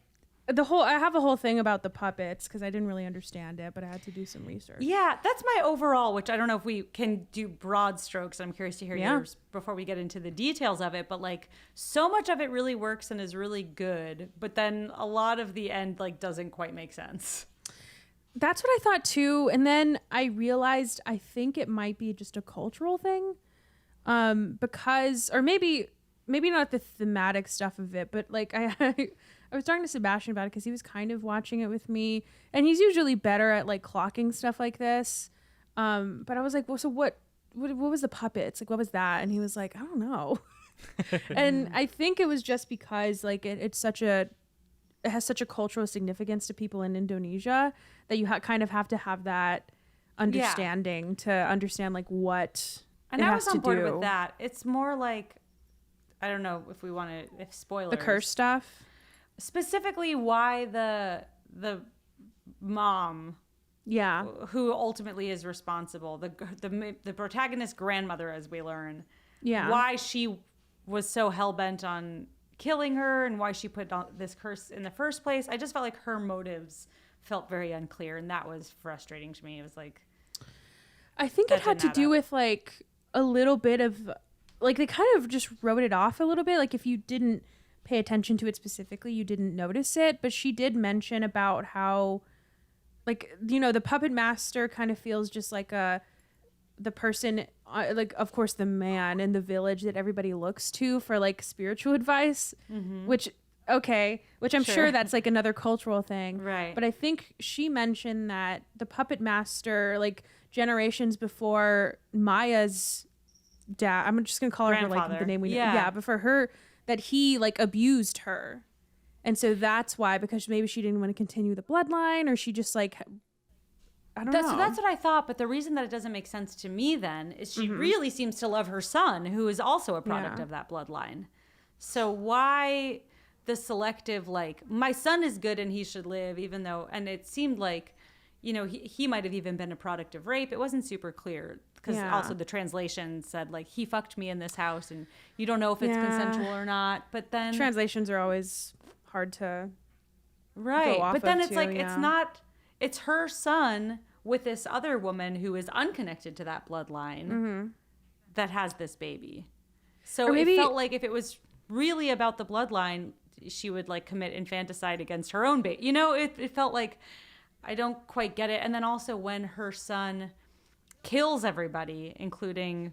have a whole thing about the puppets because I didn't really understand it, but I had to do some research.
Yeah, that's my overall, which I don't know if we can do broad strokes. I'm curious to hear
Yeah.
yours before we get into the details of it. But like, so much of it really works and is really good, but then a lot of the end like doesn't quite make sense.
That's what I thought too. And then I realized I think it might be just a cultural thing, because, or maybe not the thematic stuff of it, but like I was talking to Sebastian about it because he was kind of watching it with me, and he's usually better at like clocking stuff like this. But I was like, well, so what was the puppets? Like, what was that? And he was like, I don't know. And I think it was just because like it has such a cultural significance to people in Indonesia that you kind of have to have that understanding to understand like what
And
it
I
has
was on
to
board
do.
with that. It's more like, I don't know if we want to, if spoilers.
The curse stuff.
Specifically why the mom,
Yeah.
who ultimately is responsible, the protagonist's grandmother, as we learn,
Yeah.
why she was so hell-bent on killing her and why she put on this curse in the first place. I just felt like her motives felt very unclear, and that was frustrating to me. It was like,
I think it had to do with like a little bit of like they kind of just wrote it off a little bit. Like if you didn't pay attention to it specifically, you didn't notice it. But she did mention about how like, you know, the puppet master kind of feels just like the person, like, of course, the man in the village that everybody looks to for like spiritual advice, which I'm sure that's like another cultural thing.
Right.
But I think she mentioned that the puppet master like generations before Maya's dad. I'm just gonna call her like the name we know. Yeah, before her, that he like abused her, and so that's why, because maybe she didn't want to continue the bloodline, or she just like, I don't know.
So that's what I thought, but the reason that it doesn't make sense to me then is she really seems to love her son, who is also a product of that bloodline. So why the selective, like, my son is good and he should live, even though, and it seemed like, you know, he might have even been a product of rape. It wasn't super clear, because also the translation said, like, he fucked me in this house, and you don't know if it's consensual or not. But then
translations are always hard to
go off but then it's too, like, it's not, it's her son with this other woman who is unconnected to that bloodline that has this baby. So it felt like if it was really about the bloodline, she would like commit infanticide against her own baby. You know, it felt like, I don't quite get it. And then also when her son kills everybody, including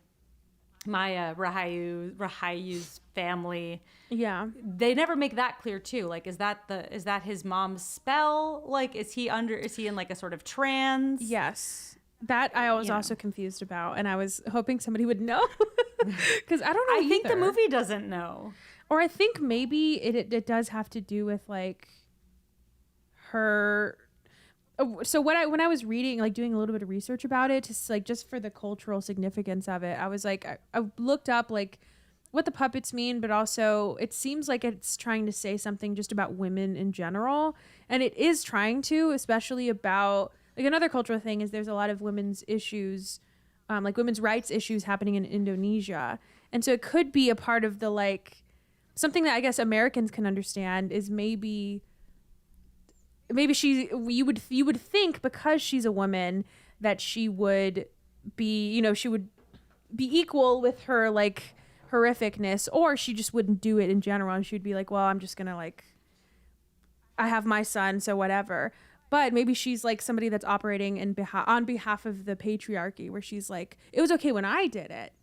Maya, Rahayu's family. Yeah. They never make that clear too. Like, is that his mom's spell? Like, is he in like a sort of trance?
Yes. That I was also confused about, and I was hoping somebody would know, because I don't know.
I think the movie doesn't know.
Or I think maybe it does have to do with like her. So when I was reading, like doing a little bit of research about it, just for the cultural significance of it, I was like, I looked up like what the puppets mean, but also it seems like it's trying to say something just about women in general, and it is trying to, especially about like another cultural thing is there's a lot of women's issues, like women's rights issues happening in Indonesia, and so it could be a part of the like something that I guess Americans can understand is maybe you would think because she's a woman that she would be, you know, she would be equal with her like horrificness, or she just wouldn't do it in general, and she'd be like, well, I'm just gonna like, I have my son, so whatever. But maybe she's like somebody that's operating on behalf of the patriarchy, where she's like, it was okay when I did it,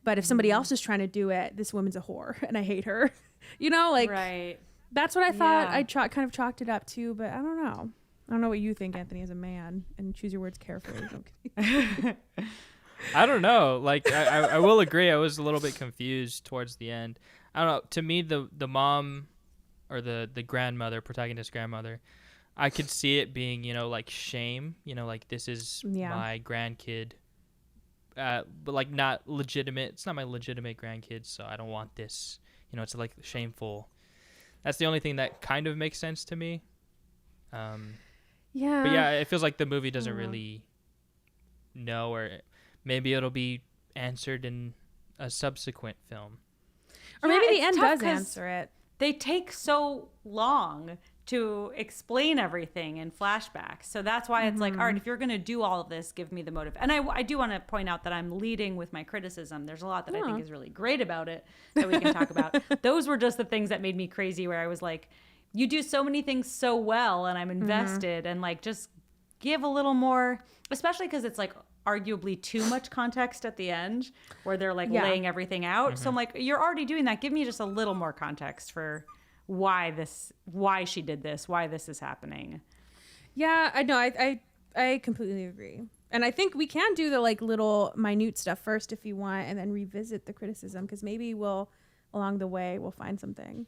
but if somebody else is trying to do it, this woman's a whore and I hate her. You know, like, right. That's what I thought. I kind of chalked it up to, but I don't know. I don't know what you think, Anthony, as a man, and choose your words carefully.
I don't know. Like, I will agree. I was a little bit confused towards the end. I don't know. To me, the mom or the grandmother, protagonist grandmother, I could see it being, you know, like shame, you know, like this is my grandkid, but like not legitimate. It's not my legitimate grandkid, so I don't want this. You know, it's like shameful. That's the only thing that kind of makes sense to me. But yeah, it feels like the movie doesn't really know, or maybe it'll be answered in a subsequent film.
Or maybe the end does answer it.
They take so long to explain everything in flashbacks. So that's why it's like, all right, if you're going to do all of this, give me the motive. And I do want to point out that I'm leading with my criticism. There's a lot that I think is really great about it that we can talk about. Those were just the things that made me crazy, where I was like, you do so many things so well, and I'm invested, and like, just give a little more, especially because it's like arguably too much context at the end where they're like laying everything out. So I'm like, you're already doing that. Give me just a little more context for why she did this, why this is happening.
Yeah, I know. I completely agree. And I think we can do the like little minute stuff first if you want, and then revisit the criticism, because maybe along the way we'll find something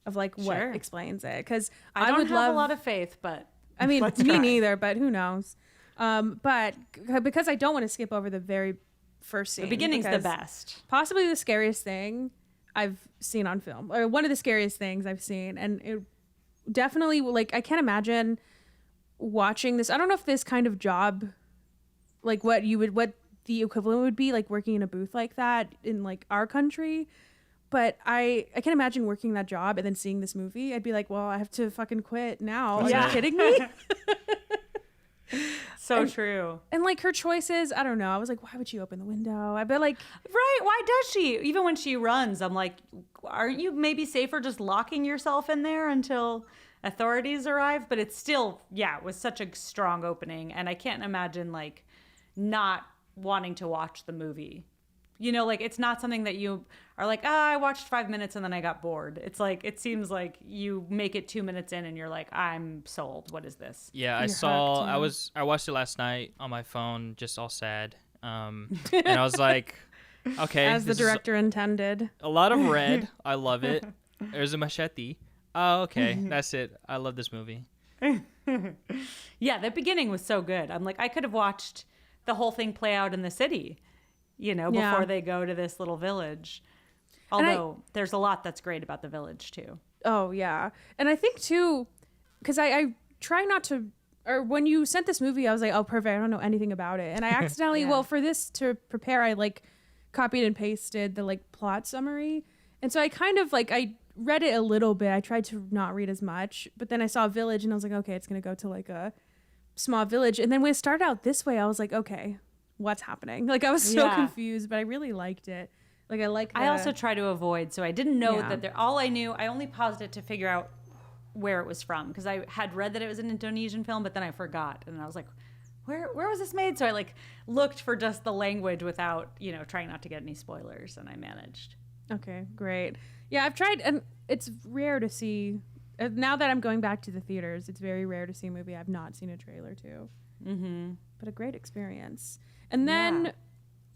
of like what explains it. Because
I would have a lot of faith, but
I mean, me neither, but who knows? But because I don't want to skip over the very first scene.
The beginning's the best.
Possibly the scariest thing I've seen on film, or one of the scariest things I've seen. And it definitely, like, I can't imagine watching this. I don't know if this kind of job, like what the equivalent would be, like working in a booth like that in like our country. But I can't imagine working that job and then seeing this movie. I'd be like, well, I have to fucking quit now. Are you kidding me?
True.
And like her choices, I don't know. I was like, why would she open the window? I'd be like,
right, why does she? Even when she runs, I'm like, aren't you maybe safer just locking yourself in there until authorities arrive? But it's still, it was such a strong opening, and I can't imagine like not wanting to watch the movie You know, like it's not something that you are like, I watched 5 minutes and then I got bored. It's like, it seems like you make it 2 minutes in and you're like, I'm sold. What is this?
Yeah,
You're hooked, yeah.
I watched it last night on my phone, just all sad. And I was like, okay.
As the director intended.
A lot of red. I love it. There's a machete. Oh, okay. That's it. I love this movie.
Yeah, the beginning was so good. I'm like, I could have watched the whole thing play out in the city, you know, before they go to this little village. Although there's a lot that's great about the village too.
Oh yeah. And I think too, because I try not to, or when you sent this movie, I was like, oh perfect, I don't know anything about it. And I accidentally, well, for this to prepare, I like copied and pasted the like plot summary. And so I kind of like, I read it a little bit. I tried to not read as much, but then I saw a village and I was like, okay, it's going to go to like a small village. And then when it started out this way, I was like, okay, what's happening? Like I was so confused, but I really liked it. Like I
also try to avoid, so I didn't know that all I knew, I only paused it to figure out where it was from, because I had read that it was an Indonesian film, but then I forgot, and I was like, where was this made? So I like looked for just the language without, you know, trying not to get any spoilers, and I managed.
Okay, great. Yeah, I've tried, and it's rare to see. Now that I'm going back to the theaters, it's very rare to see a movie I've not seen a trailer to. Mm-hmm. But a great experience. And then,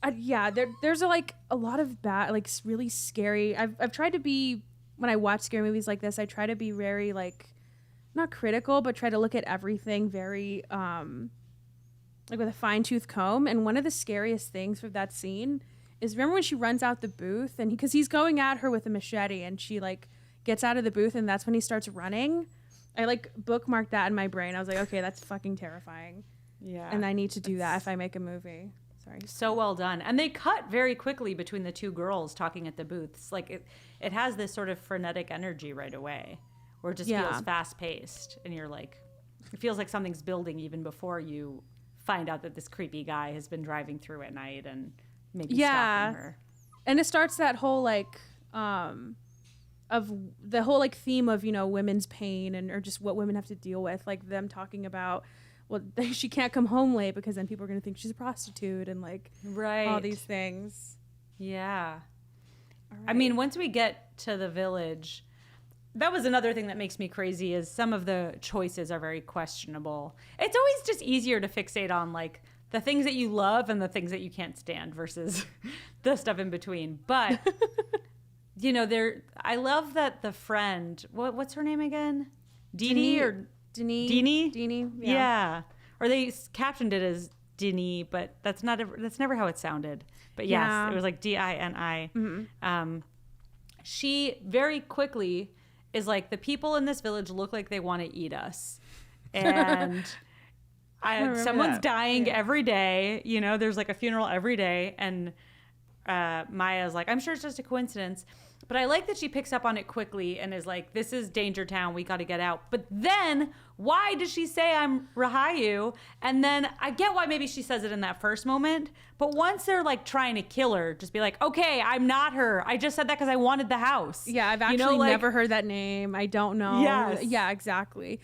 there's a lot of bad, like really scary. I've tried to be, when I watch scary movies like this, I try to be very like, not critical, but try to look at everything very like with a fine tooth comb. And one of the scariest things for that scene is, remember when she runs out the booth, and because he's going at her with a machete, and she like gets out of the booth, and that's when he starts running. I like bookmarked that in my brain. I was like, okay, that's fucking terrifying. Yeah. And I need to do that if I make a movie. Sorry.
So well done. And they cut very quickly between the two girls talking at the booths. Like it has this sort of frenetic energy right away, where it just feels fast paced, and you're like, it feels like something's building even before you find out that this creepy guy has been driving through at night and maybe stalking her.
And it starts that whole like of the whole like theme of, you know, women's pain and or just what women have to deal with, like them talking about, well, she can't come home late because then people are going to think she's a prostitute, and like all these things.
Yeah. Right. I mean, once we get to the village, that was another thing that makes me crazy, is some of the choices are very questionable. It's always just easier to fixate on like the things that you love and the things that you can't stand versus the stuff in between. But you know, I love that the friend, what's her name again? Deanie. Yeah. Or they captioned it as Dini, but that's never how it sounded. But yes, it was like Dini. Mm-hmm. She very quickly is like, the people in this village look like they want to eat us, and someone's dying every day. You know, there's like a funeral every day, and Maya's like, I'm sure it's just a coincidence. But I like that she picks up on it quickly and is like, this is Danger Town. We got to get out. But then why does she say I'm Rahayu? And then I get why maybe she says it in that first moment. But once they're like trying to kill her, just be like, okay, I'm not her. I just said that because I wanted the house.
Yeah, I've actually never heard that name. I don't know. Yes. Yeah, exactly.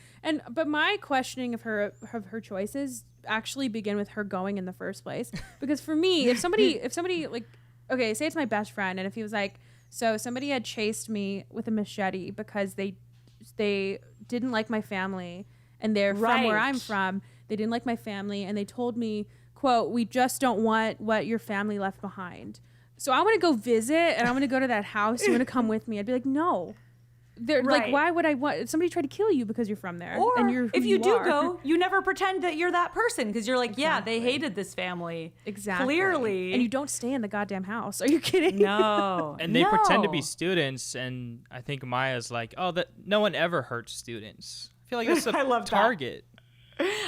But my questioning of her choices actually begin with her going in the first place. Because for me, if somebody like, okay, say it's my best friend, and if he was like, so somebody had chased me with a machete because they didn't like my family, and they're from where I'm from. They didn't like my family, and they told me, quote, we just don't want what your family left behind. So I want to go visit, and I want to go to that house. You want to come with me? I'd be like, no. They're like, why would I want somebody try to kill you because you're from there?
Or
and you're
if you do go, you never pretend that you're that person, because you're like, yeah, they hated this family.
Exactly.
Clearly.
And you don't stay in the goddamn house. Are you kidding?
No.
And they pretend to be students, and I think Maya's like, oh, that no one ever hurts students. I feel like that's a target.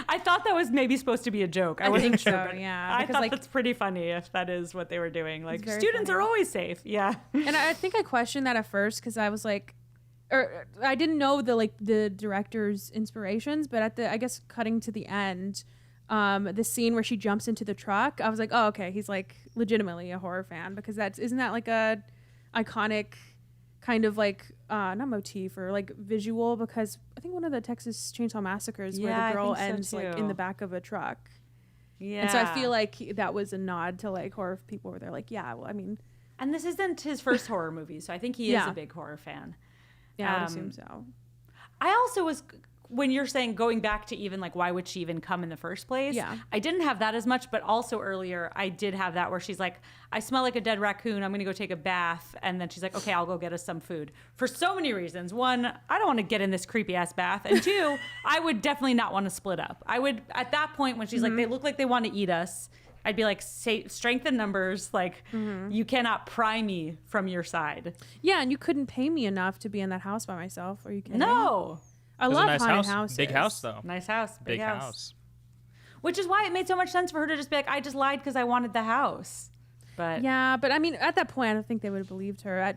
I thought that was maybe supposed to be a joke. I wasn't sure.
So, yeah.
I thought that's pretty funny if that is what they were doing. Like, students are always safe. Yeah.
And I think I questioned that at first, because I was like, or I didn't know the director's inspirations, but I guess cutting to the end, the scene where she jumps into the truck, I was like, oh, okay, he's like legitimately a horror fan, because isn't that like a iconic kind of like not motif or like visual, because I think one of the Texas Chainsaw Massacres where the girl ends like in the back of a truck.
Yeah.
And so I feel like that was a nod to like horror people where they're like, yeah, well, I mean,
And this isn't his first horror movie, so I think he is
Yeah.
a big horror fan.
yeah, I would assume so.
I also was, when you're saying going back to even like, why would she even come in the first place?
Yeah.
I didn't have that as much, but also earlier I did have that where she's like, I smell like a dead raccoon. I'm going to go take a bath. And then she's like, okay, I'll go get us some food. For so many reasons. One, I don't want to get in this creepy ass bath. And two, I would definitely not want to split up. I would, at that point when she's like, they look like they want to eat us, I'd be like, say, strength in numbers. Like, you cannot pry me from your side.
Yeah, and you couldn't pay me enough to be in that house by myself. Are you kidding?
No.
I
It was
love
a nice
haunted
house.
houses.
Big house, though.
Nice house.
Big house.
Which is why it made so much sense for her to just be like, I just lied because I wanted the house. But
Yeah, but I mean, at that point, I don't think they would have believed her.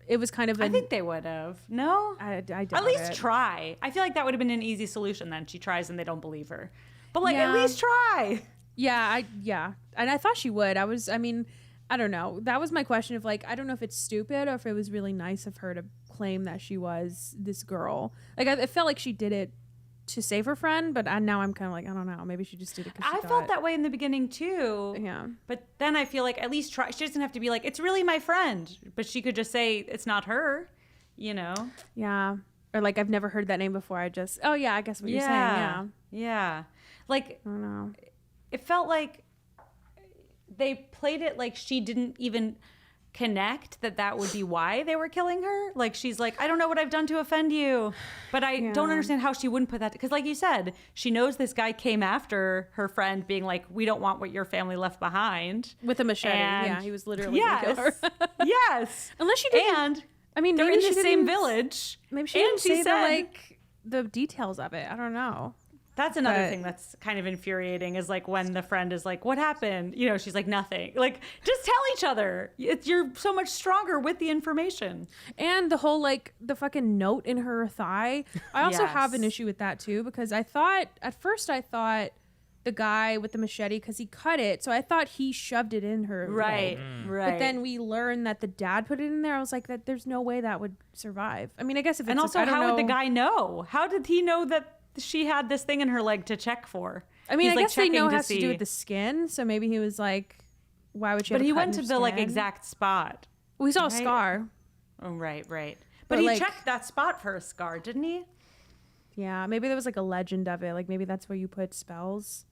It was kind of.
I think they would have. No?
I doubt
At least
it.
try. I feel like that would have been an easy solution then. She tries and they don't believe her. But like, at
Yeah.
least try.
Yeah, and I thought she would. I mean, I don't know. That was my question of like, I don't know if it's stupid or if it was really nice of her to claim that she was this girl. Like, it felt like she did it to save her friend, but now I'm kind of like, I don't know. Maybe she just did it because
I felt that way in the beginning too.
Yeah.
But then I feel like at least try. She doesn't have to be like, it's really my friend. But she could just say, it's not her, you know?
Yeah. Or like, I've never heard that name before. I guess I guess what you're saying. Yeah.
Yeah. Like,
I don't know.
it felt like they played it like she didn't even connect that would be why they were killing her. Like, she's like, I don't know what I've done to offend you, but I don't understand how she wouldn't put that, because like you said, she knows this guy came after her friend being like, we don't want what your family left behind
With a machete.
And-
Yeah, he was literally gonna kill her.
Yes.
Unless she didn't.
And
I mean,
they're
maybe
in
she
the same
didn't-
village.
Maybe she
and
didn't
she
say
said,
the details of it. I don't know.
that's another
but-
thing that's kind of infuriating, is like when the friend is like, what happened? You know, she's like, nothing. Like, just tell each other. You're so much stronger with the information.
And the whole like the fucking note in her thigh. I also have an
Yes.
issue with that too, because I thought the guy with the machete, because he cut it, so I thought he shoved it in her
Right,
leg.
right.
But then we learned that the dad put it in there. I was like, that there's no way that would survive. I mean, I guess if it's
And also,
I don't
how
know.
would the guy know? How did he know that she had this thing in her leg to check for?
I mean,
He's,
I
like,
guess they know
checking
it
to
has to do
see.
with the skin, so maybe he was like, why would you?
But
have a
he
cut
went
in
to
your
the like
skin?
exact spot.
We saw a
right?
scar.
Oh, right. But
But,
he
like-
checked that spot for a scar, didn't he?
Yeah, maybe there was like a legend of it. Like maybe that's where you put spells.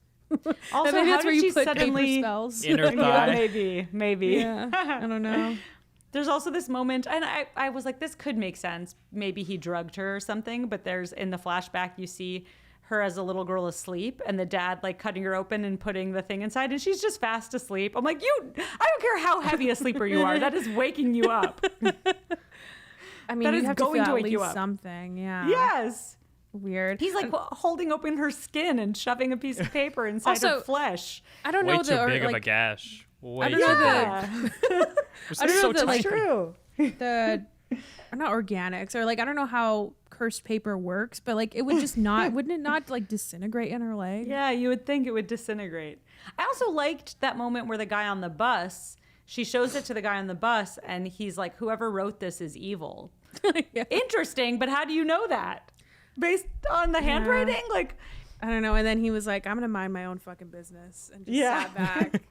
Also,
maybe
how
that's where
did
you
she
put
suddenly?
paper spells.
In her
Yeah,
thigh.
maybe.
Yeah, I don't know.
There's also this moment, and I was like, this could make sense. Maybe he drugged her or something, but there's, in the flashback, you see her as a little girl asleep, and the dad like cutting her open and putting the thing inside, and she's just fast asleep. I'm like, I don't care how heavy a sleeper you are, that is waking you up.
I mean,
That
you
is
have
going
to
to
feel
wake
at
you
least
up.
something. Yeah.
Yes.
Weird.
He's like holding open her skin and shoving a piece of paper inside
Also,
her flesh.
I don't
Way
know
too
the
big of a
like
gash. Way
I don't
too
know
big.
Yeah.
This
I
is
don't
so
know the, like,
tight.
True.
the not organics or like I don't know how cursed paper works, but like it would just not wouldn't it not like disintegrate in her leg?
Yeah, you would think it would disintegrate. I also liked that moment where the guy on the bus, she shows it to the guy on the bus, and he's like, whoever wrote this is evil.
Yeah.
Interesting, but how do you know that? Based on the handwriting? Like,
I don't know. And then he was like, "I'm gonna mind my own fucking business," and just
Yeah.
sat back.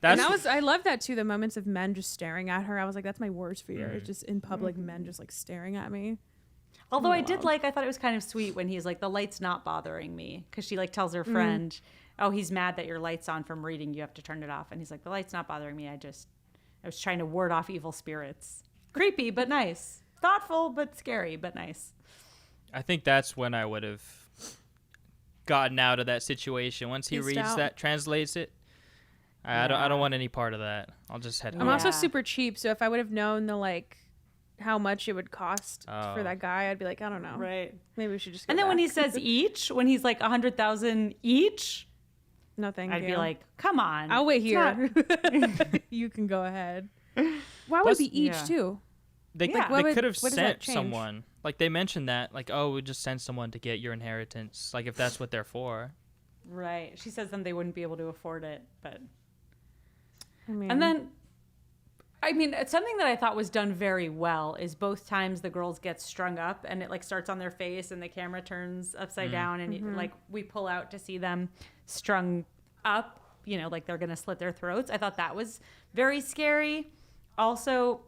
That's
I love that too. The moments of men just staring at her. I was like, that's my worst fear. It's just in public, men just like staring at me.
although I thought it was kind of sweet when he's like, the light's not bothering me. Because she like tells her friend, oh, he's mad that your light's on from reading. You have to turn it off. And he's like, the light's not bothering me. I was trying to ward off evil spirits. Creepy, but nice. Thoughtful, but scary, but nice.
I think that's when I would have gotten out of that situation. Once he
Peaced
reads
out.
that, translates it. I don't want any part of that. I'll just head
I'm
home.
also
Yeah.
super cheap, so if I would have known the like how much it would cost
Oh.
for that guy, I'd be like, I don't know.
Right.
Maybe we should just.
And then when he says each, when he's like 100,000 each,
no, thank
I'd
you.
be like, come on.
I'll wait
It's
here.
not-
You can go ahead. Why would
Plus-
it be each
Yeah.
too?
They,
Yeah.
What
they
would-
could have
what does that
sent
change?
someone. Like, they mentioned that. Like, oh, we just send someone to get your inheritance. Like, if that's what they're for.
Right. She says then they wouldn't be able to afford it, but.
I mean,
And then, I mean, something that I thought was done very well is both times the girls get strung up and it like starts on their face and the camera turns upside down and like we pull out to see them strung up, you know, like they're going to slit their throats. I thought that was very scary. Also,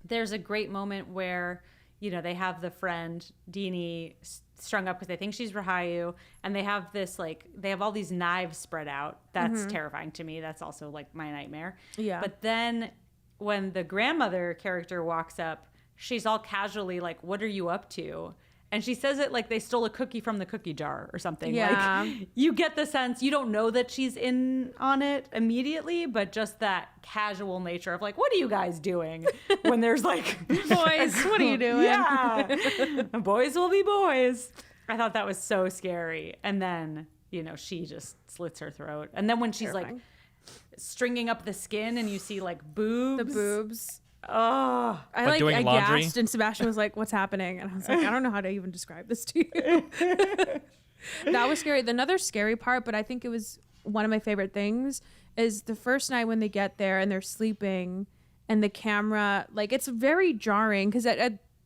there's a great moment where, you know, they have the friend Deanie strung up because they think she's Rahayu, and they have this, like, they have all these knives spread out. That's terrifying to me. That's also like my nightmare.
Yeah.
But then when the grandmother character walks up, she's all casually like, "What are you up to?" And she says it like they stole a cookie from the cookie jar or something.
Yeah.
Like, you get the sense, you don't know that she's in on it immediately, but just that casual nature of like, what are you guys doing? When there's like,
boys, what are you doing?
Yeah. Boys will be boys. I thought that was so scary. And then, you know, she just slits her throat. And then when she's
Terrifying.
like stringing up the skin and you see like boobs.
The boobs.
Oh,
I
doing laundry?
gasped, and Sebastian was like, "What's happening?" And I was like, "I don't know how to even describe this to you." That was scary. Another scary part, but I think it was one of my favorite things, is the first night when they get there and they're sleeping, and the camera, like, it's very jarring because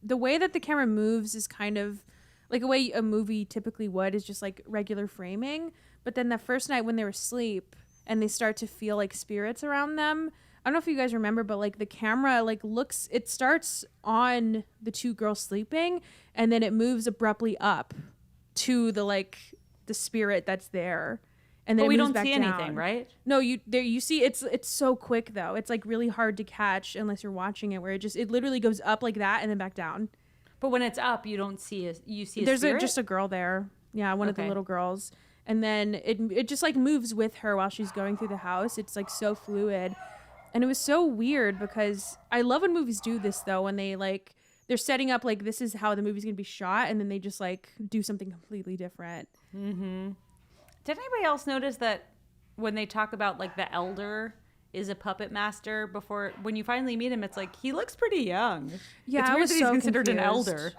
the way that the camera moves is kind of like a way a movie typically would, is just like regular framing. But then the first night when they were asleep and they start to feel like spirits around them. I don't know if you guys remember, but like the camera like looks, it starts on the two girls sleeping and then it moves abruptly up to the like the spirit that's there. And then
but we
moves
don't
back
see
down.
anything, right?
No, you see it's so quick though. It's like really hard to catch unless you're watching it, where it literally goes up like that and then back down.
But when it's up, you don't see you see a
There's
spirit?
just a girl there. Yeah, one of the
Okay.
little girls. And then it just like moves with her while she's going through the house. It's like so fluid. And it was so weird because I love when movies do this though, when they're setting up like this is how the movie's gonna be shot, and then they just like do something completely different.
Mm-hmm. Did anybody else notice that when they talk about like the elder is a puppet master, before when you finally meet him, it's like he looks pretty young.
Yeah,
it's
I
weird
was
that he's
so
considered an
confused.
elder.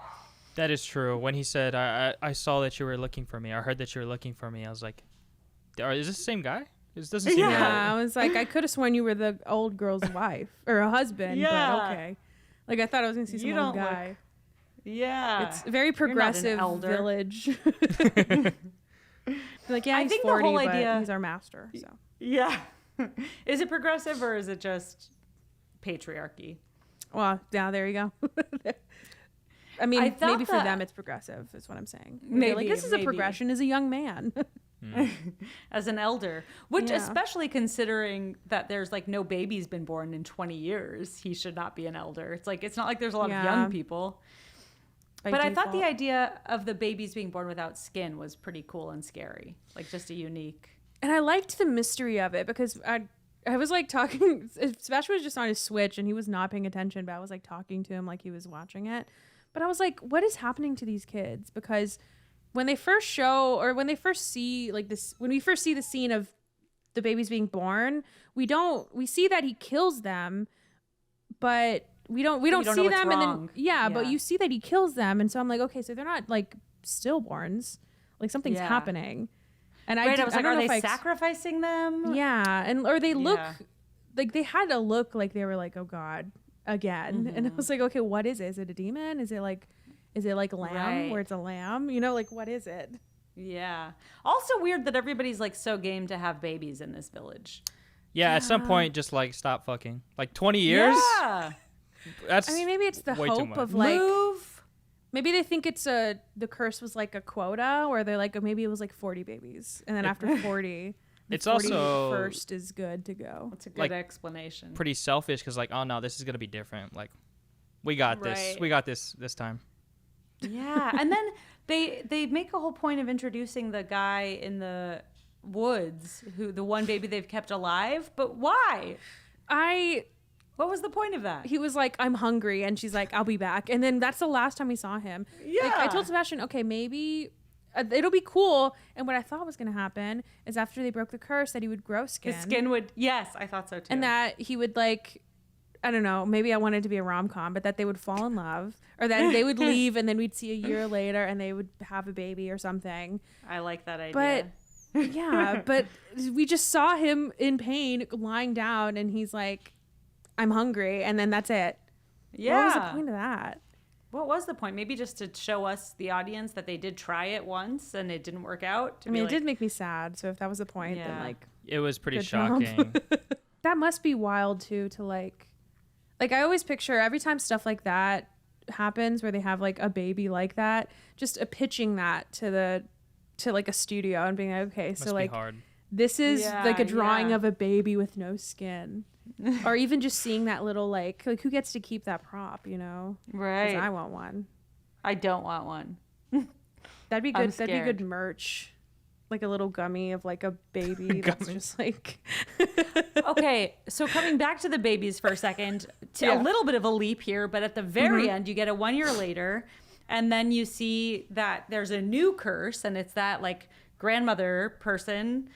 That is true. When he said, I saw that you were looking for me. I heard that you were looking for me. I was like, is this the same guy? This doesn't seem
Yeah,
right.
I was like, I could have sworn you were the old girl's wife or a husband,
Yeah.
but okay. Like I thought I was gonna see some
You
old
don't look-
guy.
Yeah.
It's a very
not an
progressive
elder.
village. Like, yeah,
I
he's
think the
40,
whole
but
idea-
he's our master. So
Yeah. Is it progressive or is it just patriarchy?
well, yeah, there you go. I mean,
I thought
maybe for
that-
them it's progressive, is what I'm saying. Maybe, like,
Maybe,
this is a
maybe.
progression as a young man.
As an elder, which
Yeah.
especially considering that there's like no baby's been born in 20 years, he should not be an elder. It's like, it's not like there's a lot
Yeah.
of young people.
By
But I thought the
default.
idea of the babies being born without skin was pretty cool and scary. Like just a unique.
And I liked the mystery of it because I was like talking, Sebastian was just on his Switch and he was not paying attention, but I was like talking to him like he was watching it. But I was like, what is happening to these kids? Because when they first show, or when they first see like this, when we first see the scene of the babies being born, we see that he kills them, but we don't
don't know
see
what's
them. And
wrong.
then, yeah, but
Yeah.
you see that he kills them. And so I'm like, okay, so they're not like stillborns. Like something's
Yeah.
happening. And
Right, I was like,
don't
are
know
they
if I ex-
sacrificing them?
Yeah, and or they look
Yeah.
like they had a look like they were like, oh God, again. And I was like, okay, what is it? Is it a demon? Is it like lamb,
Right.
where it's a lamb? You know, like what is it?
Yeah. Also weird that everybody's like so game to have babies in this village.
Yeah, at some point, just like stop fucking. Like 20 years?
Yeah.
That's
I mean, maybe it's the
way too
hope
much.
of like
Move.
maybe they think it's the curse was like a quota, or they're like, oh, maybe it was like 40 babies, and then after 40, the
It's also
41st is good to go.
That's a good
Like,
explanation.
pretty selfish because, like, oh no, this is going to be different. Like, we got this.
Right.
We got this time.
Yeah, and then they make a whole point of introducing the guy in the woods, the one baby they've kept alive. But why? What was the point of that?
He was like, I'm hungry, and she's like, I'll be back, and then that's the last time we saw him. Like, I
Yeah.
told Sebastian, okay, maybe it'll be cool. And what I thought was gonna happen is after they broke the curse, that he would grow skin,
His skin would. Yes, I thought so too.
and that he would like, I don't know, maybe I wanted it to be a rom-com, but that they would fall in love, or that they would leave, and then we'd see a year later, and they would have a baby or something.
I like that idea.
But yeah, but we just saw him in pain lying down, and he's like, I'm hungry, and then that's it.
yeah,
What was the point of that?
What was the point? Maybe just to show us, the audience, that they did try it once and it didn't work out.
I mean, it did make me sad. So if that was the point, then like
it was pretty
good job.
shocking.
That must be wild too, to like I always picture every time stuff like that happens where they have like a baby like that, just pitching that to like a studio and being like, okay, so like this is like a drawing of a baby with no skin. Or even just seeing that little like who gets to keep that prop, you know?
Right.
'Cause I want one.
I don't want one.
That'd be good. That'd be good merch. Like a little gummy of like a baby that's just like
Okay, so coming back to the babies for a second, a little bit of a leap here, but at the very end you get a 1 year later, and then you see that there's a new curse, and it's that like grandmother person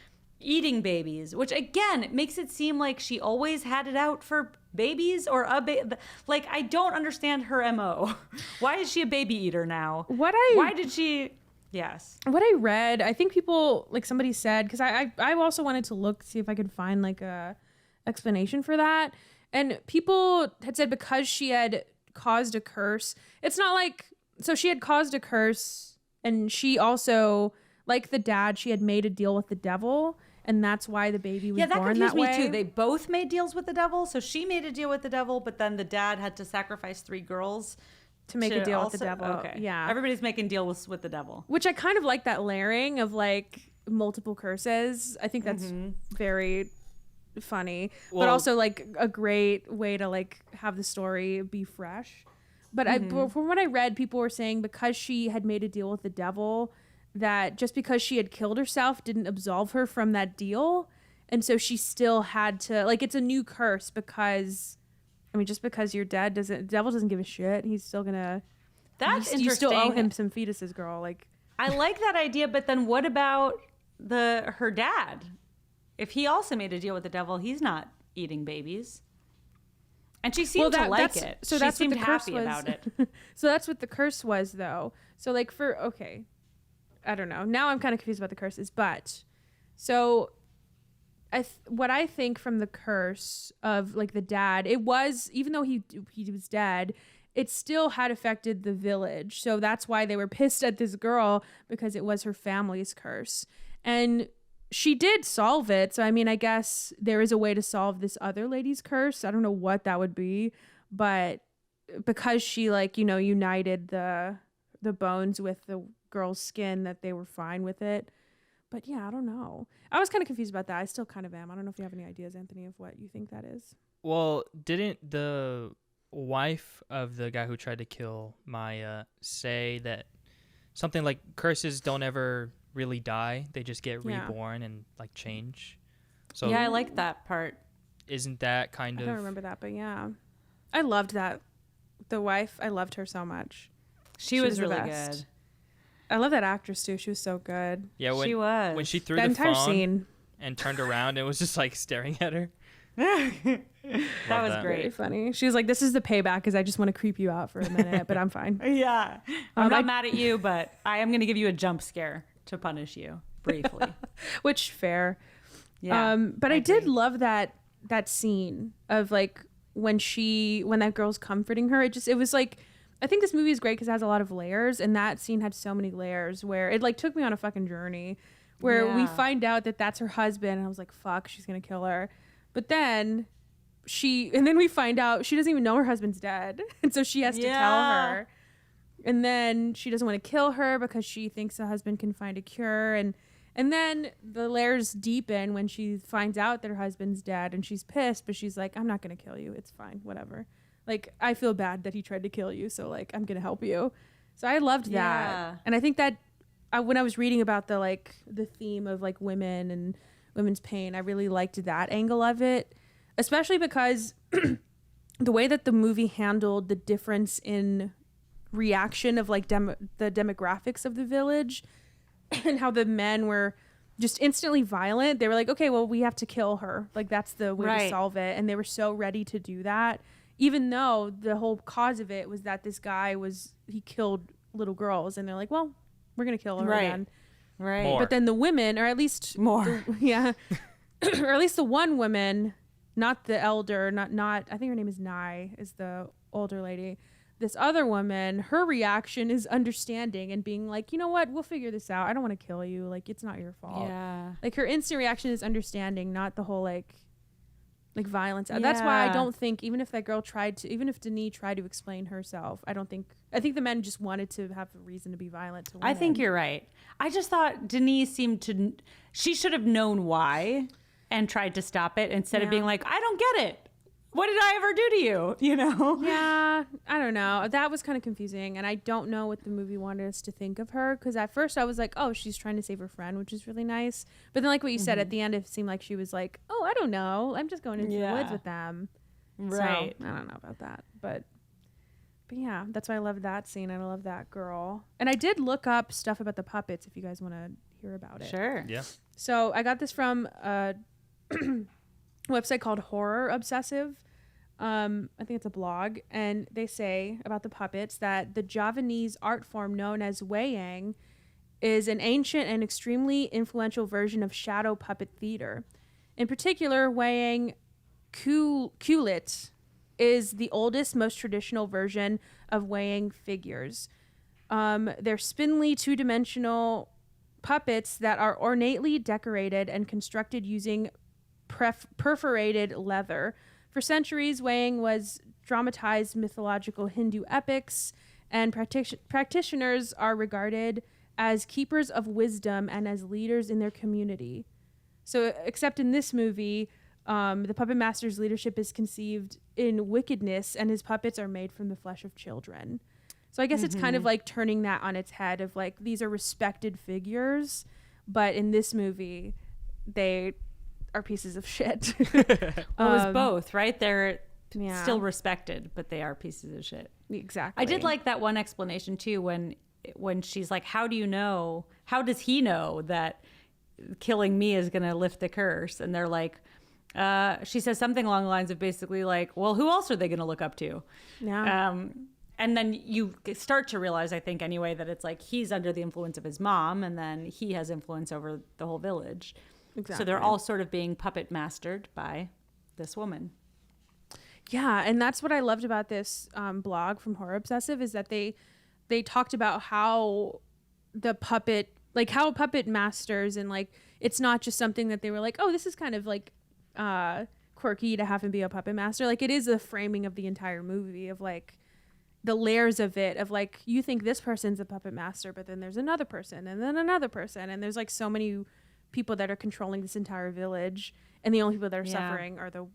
eating babies, which again makes it seem like she always had it out for babies, or like I don't understand her MO. Why is she a baby eater now? Why did she? Yes.
What I read, I think people, like somebody said, because I also wanted to look, see if I could find like a explanation for that. And people had said because she had caused a curse, it's not like, so she had caused a curse, and she also, like the dad, she had made a deal with the devil, and that's why the baby was born that way.
Yeah, that confused me too. They both made deals with the devil. So she made a deal with the devil, but then the dad had to sacrifice 3 girls
to make a deal with the devil.
Okay.
Yeah.
Everybody's making deals with the devil.
Which I kind of like that layering of like multiple curses. I think that's very funny, but also like a great way to like have the story be fresh. But from what I read, people were saying because she had made a deal with the devil, that just because she had killed herself didn't absolve her from that deal. And so she still had to, like, it's a new curse because, I mean, just because you're dead the devil doesn't give a shit. He's still gonna,
that's interesting.
You still owe him some fetuses, girl. Like,
I like that idea, but then what about her dad? If he also made a deal with the devil, he's not eating babies. And she seemed to like it. So she seemed happy about it.
So that's what the curse was, though. So like I don't know. Now I'm kind of confused about the curses, but so what I think from the curse of like the dad, it was, even though he was dead, it still had affected the village. So that's why they were pissed at this girl, because it was her family's curse. And she did solve it. So I mean, I guess there is a way to solve this other lady's curse. I don't know what that would be, but because she like, you know, united the bones with the girl's skin, that they were fine with it. But yeah, I don't know. I was kind of confused about that. I still kind of am. I don't know if you have any ideas, Anthony, of what you think that is.
Well, didn't the wife of the guy who tried to kill Maya say that something like curses don't ever really die, they just get reborn and like change? So
yeah, I like that part.
Isn't that kind of,
I don't remember that, but yeah, I loved that. The wife, I loved her so much.
She was really good.
I love that actress too. She was so good.
Yeah,
she was.
When she threw
that
the
entire
phone
scene
and turned around, it was just like staring at her.
That was great.
Very funny. She was like, "This is the payback, because I just want to creep you out for a minute, but I'm fine."
Yeah, I'm not mad at you, but I am going to give you a jump scare to punish you briefly.
Which fair.
Yeah.
But I did love that scene of like when that girl's comforting her. It was like, I think this movie is great because it has a lot of layers, and that scene had so many layers where it like took me on a fucking journey where we find out that that's her husband, and I was like, fuck, she's gonna kill her. But then we find out she doesn't even know her husband's dead, and so she has to tell her. And then she doesn't want to kill her because she thinks the husband can find a cure, and then the layers deepen when she finds out that her husband's dead, and she's pissed, but she's like, I'm not gonna kill you, it's fine, whatever. Like, I feel bad that he tried to kill you, so like I'm gonna help you. So I loved that, and I think that when I was reading about the theme of like women and women's pain, I really liked that angle of it, especially because the way that the movie handled the difference in reaction of like the demographics of the village, and how the men were just instantly violent. They were like, okay, well, we have to kill her. Like, that's the way to solve it. And they were so ready to do that, even though the whole cause of it was that this guy he killed little girls. And they're like, well, we're going to kill her again.
Right.
More.
But then the women, or at least
more.
Or at least the one woman, not the elder, not I think her name is Nye, is the older lady. this other woman, her reaction is understanding and being like, you know what, we'll figure this out. I don't want to kill you. Like, it's not your fault.
Yeah.
Like, her instant reaction is understanding, not the whole like violence. That's why I don't think, even if Denis tried to explain herself, I think the men just wanted to have a reason to be violent to women.
I think you're right. I just thought Denise she should have known why and tried to stop it instead of being like, I don't get it. What did I ever do to you? You know?
Yeah, I don't know. That was kind of confusing, and I don't know what the movie wanted us to think of her, because at first I was like, oh, she's trying to save her friend, which is really nice. But then, like what you said, at the end, it seemed like she was like, oh, I don't know. I'm just going into the woods with them.
Right.
So, I don't know about that. But yeah, that's why I loved that scene. I love that girl. And I did look up stuff about the puppets if you guys want to hear about it.
Sure.
Yeah.
So I got this from a website called Horror Obsessive. I think it's a blog, and they say about the puppets that the Javanese art form known as wayang is an ancient and extremely influential version of shadow puppet theater. In particular, wayang kulit is the oldest, most traditional version of wayang figures. They're spindly, two-dimensional puppets that are ornately decorated and constructed using perforated leather. For centuries, wayang was dramatized mythological Hindu epics, and practitioners are regarded as keepers of wisdom and as leaders in their community. So, except in this movie, the puppet master's leadership is conceived in wickedness, and his puppets are made from the flesh of children. So I guess it's kind of like turning that on its head of like, these are respected figures, but in this movie, they are pieces of shit.
Well, it was both, right? They're
Yeah.
still respected, but they are pieces of shit.
Exactly.
I did like that one explanation too when she's like, how does he know that killing me is going to lift the curse? And they're like, she says something along the lines of basically like, well, who else are they going to look up to?
Yeah.
And then you start to realize, I think anyway, that it's like he's under the influence of his mom, and then he has influence over the whole village.
Exactly.
So they're all sort of being puppet mastered by this woman.
Yeah, and that's what I loved about this blog from Horror Obsessive, is that they talked about how the puppet, like how puppet masters, and like it's not just something that they were like, oh, this is kind of like quirky to have him be a puppet master. Like, it is a framing of the entire movie of like the layers of it, of like, you think this person's a puppet master, but then there's another person, and then another person, and there's like so many people that are controlling this entire village, and the only people that are suffering are the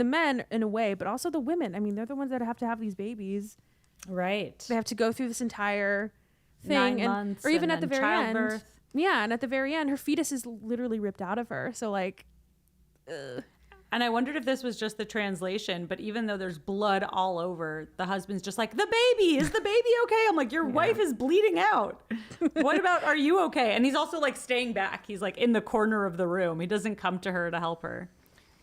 men in a way, but also the women. I mean, they're the ones that have to have these babies.
Right.
They have to go through this entire thing,
9 months,
or even
and
at the
then
very
childbirth.
end. Yeah, and at the very end, her fetus is literally ripped out of her. So like,
And I wondered if this was just the translation, but even though there's blood all over, the husband's just like, the baby, is the baby okay? I'm like, your wife is bleeding out. What about, are you okay? And he's also like staying back. He's like in the corner of the room. He doesn't come to her to help her.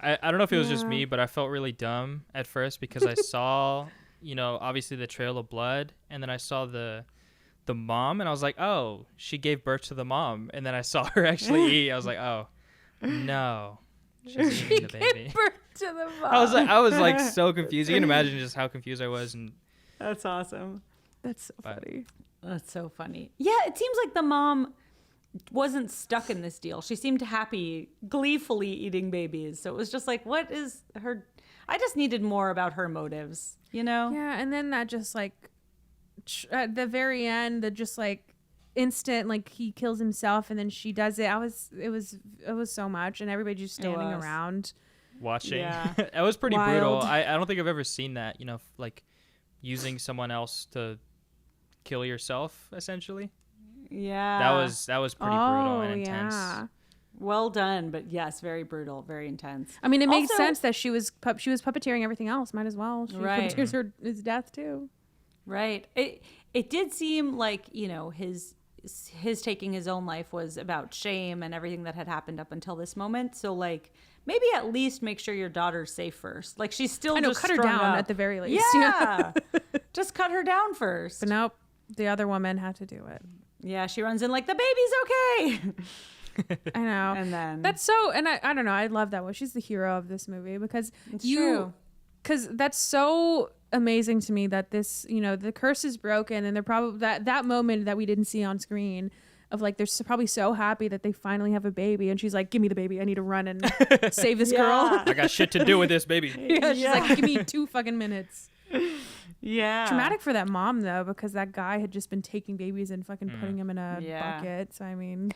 I don't know if it was just me, but I felt really dumb at first because I saw, obviously the trail of blood, and then I saw the mom, and I was like, oh, she gave birth to the mom. And then I saw her actually eat. I was like, oh, no. She's eating the baby.
birth to the mom.
I was like so confused. You can imagine just how confused I was. And
That's awesome.
That's so funny.
That's so funny. Yeah, it seems like the mom wasn't stuck in this deal. She seemed happy, gleefully eating babies. So it was just like, what is her... I just needed more about her motives,
Yeah, and then that just like, at the very end, the just like instant, like he kills himself and then she does it. It was so much, and everybody just standing around
watching.
Yeah.
It was pretty
Wild.
brutal. I don't think I've ever seen that, like using someone else to kill yourself, essentially.
Yeah.
That was pretty brutal and intense.
Yeah.
Well done, but yes, very brutal, very intense.
I mean, it makes
Also-
sense that she was puppeteering everything else. Might as well. She
Right.
puppeteers his death too.
Right. It did seem like, his taking his own life was about shame and everything that had happened up until this moment. So like, maybe at least make sure your daughter's safe first. Like, she's still just
cut her
strung
down
up.
at the very least.
Yeah. Just cut her down first.
But nope, the other woman had to do it.
Yeah, she runs in like, the baby's okay.
I know.
And then
That's so, and I don't know. I love that one. She's the hero of this movie because
It's true.
because that's so amazing to me that this, the curse is broken, and they're probably that moment that we didn't see on screen of like, they're probably so happy that they finally have a baby, and she's like, give me the baby, I need to run and save this girl.
I got shit to do with this baby.
She's like, give me 2 fucking minutes.
Yeah.
Traumatic for that mom though, because that guy had just been taking babies and fucking putting them in a bucket. So I mean,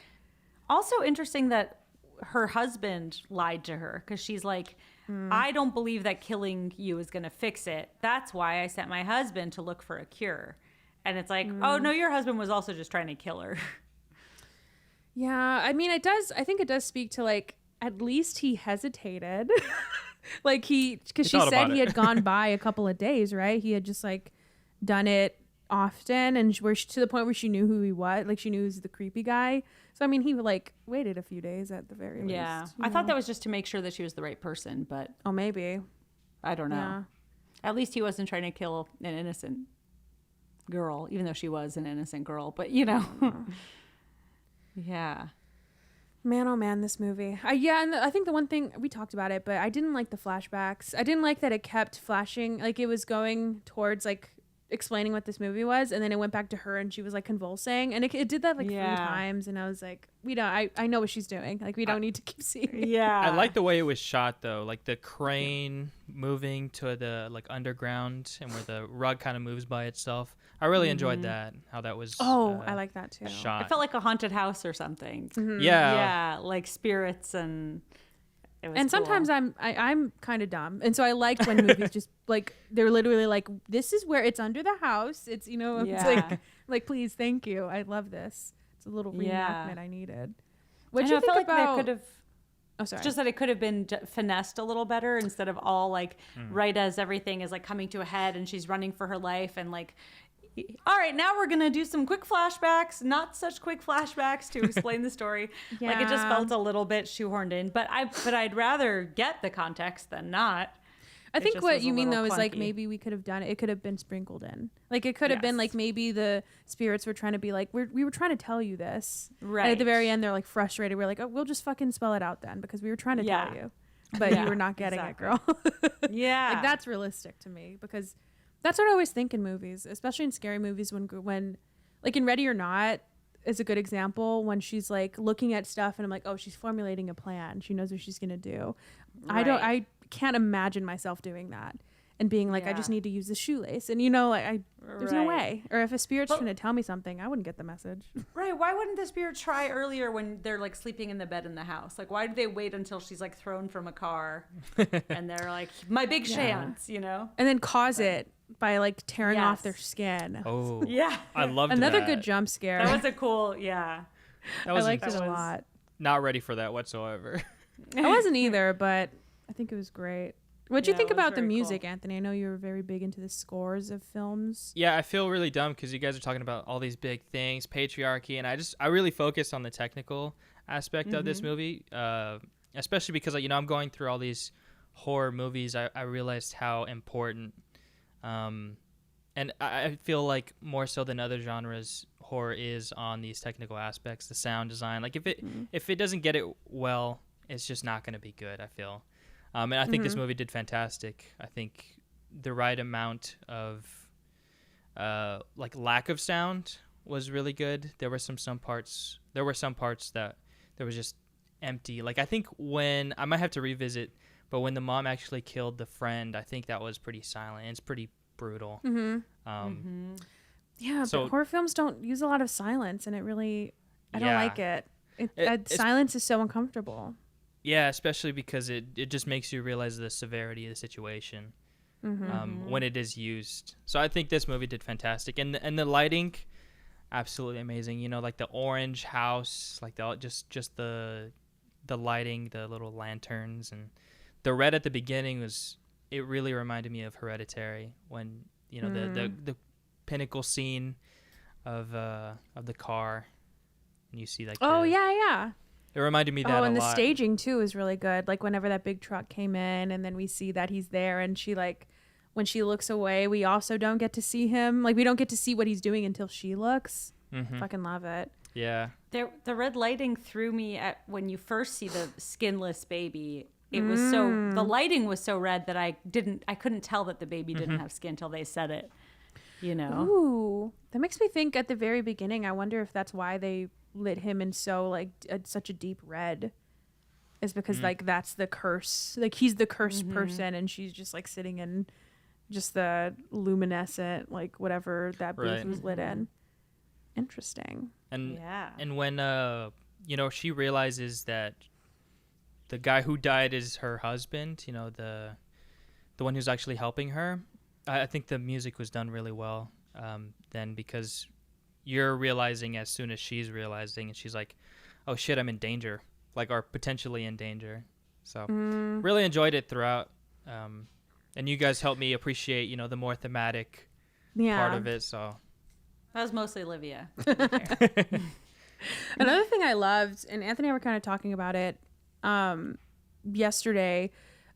also interesting that her husband lied to her, because she's like, I don't believe that killing you is going to fix it. That's why I sent my husband to look for a cure. And it's like, oh no, your husband was also just trying to kill her.
Yeah, I mean, I think it does speak to like, at least he hesitated. Like because she said he had gone by a couple of days, right? He had just like done it often, and to the point where she knew who he was. Like she knew he was the creepy guy. So I mean, he like waited a few days at the very least.
Yeah, I thought that was just to make sure that she was the right person, but
maybe,
I don't know.
Yeah.
At least he wasn't trying to kill an innocent girl, even though she was an innocent girl. But yeah.
Man, oh man, this movie. And I think the one thing, we talked about it, but I didn't like the flashbacks. I didn't like that it kept flashing, like it was going towards like explaining what this movie was, and then it went back to her and she was like convulsing, and it did that like 3 times, and I was like, I know what she's doing. Like we don't need to keep seeing it.
Yeah.
I like the way it was shot though, like the crane moving to the like underground, and where the rug kind of moves by itself. I really enjoyed that, how that was
I like that too.
shot.
It felt like a haunted house or something.
Yeah,
like spirits, and it was
and
cool.
sometimes I'm kind of dumb, and so I liked when movies just like, they're literally like, this is where it's under the house, it's it's like please, thank you, I love this. It's a little reenactment I needed. What do you think
like
about?
there could have,
sorry.
just that it could have been finessed a little better, instead of all like right as everything is like coming to a head and she's running for her life, and like, all right, now we're gonna do some quick flashbacks, not such quick flashbacks to explain the story. Like it just felt a little bit shoehorned in, but I'd rather get the context than not.
I think what you mean though is like, maybe we could have done it. It could have been sprinkled in. Like it could have been like, maybe the spirits were trying to be like, we were trying to tell you this. Right. And at the very end, they're like frustrated. We're like, oh, we'll just fucking spell it out then, because we were trying to tell you, but you were not getting it, girl. Like that's realistic to me, because that's what I always think in movies, especially in scary movies, when like in Ready or Not is a good example, when she's like looking at stuff and I'm like, oh, she's formulating a plan. She knows what she's going to do. Right. I can't imagine myself doing that and being like, I just need to use the shoelace. And there's no way. Or if a spirit's trying to tell me something, I wouldn't get the message.
Right. Why wouldn't the spirit try earlier when they're like sleeping in the bed in the house? Like, why did they wait until she's like thrown from a car and they're like, my big chance, And
then cause it by like tearing off their skin.
Oh.
Yeah.
I loved
Another
that.
good jump scare.
That was a cool,
That
I
was
liked it a lot.
Not ready for that whatsoever.
I wasn't either, but I think it was great. What'd you think about the music,
cool.
Anthony? I know you were very big into the scores of films.
Yeah, I feel really dumb because you guys are talking about all these big things, patriarchy, and I really focus on the technical aspect of this movie, especially because I'm going through all these horror movies. I realized how important, and I feel like more so than other genres, horror is on these technical aspects, the sound design. Like if it doesn't get it well, it's just not going to be good, I feel. And I think this movie did fantastic. I think the right amount of like lack of sound was really good. There were some parts that there was just empty. Like I think I might have to revisit, but when the mom actually killed the friend, I think that was pretty silent. It's pretty brutal.
Yeah, but horror films don't use a lot of silence, and I don't like it. Silence is so uncomfortable.
Yeah, especially because it just makes you realize the severity of the situation when it is used. So I think this movie did fantastic, and the lighting, absolutely amazing. Like the orange house, like just the lighting, the little lanterns, and the red at the beginning it really reminded me of Hereditary, when the pinnacle scene of the car, and you see like
yeah.
It reminded me that a lot.
Oh, and the staging too is really good. Like whenever that big truck came in, and then we see that he's there, and she when she looks away, we also don't get to see him. Like we don't get to see what he's doing until she looks. Fucking love it.
Yeah.
The red lighting threw me at when you first see the skinless baby. it was so, the lighting was so red that I couldn't tell that the baby didn't have skin till they said it, you know?
Ooh, that makes me think at the very beginning, I wonder if that's why they lit him in so like such a deep red, is because like that's the curse, like he's the cursed person and she's just like sitting in just the luminescent like whatever that booth was lit in. Interesting.
And when you know, she realizes that the guy who died is her husband, you know, the one who's actually helping her, I think the music was done really well then, because you're realizing as soon as she's realizing, and she's like, oh shit, I'm in danger, like, or potentially in danger. So really enjoyed it throughout. And you guys helped me appreciate, you know, the more thematic part of it. So
that was mostly Livia.
Another thing I loved, and Anthony and I were kind of talking about it yesterday,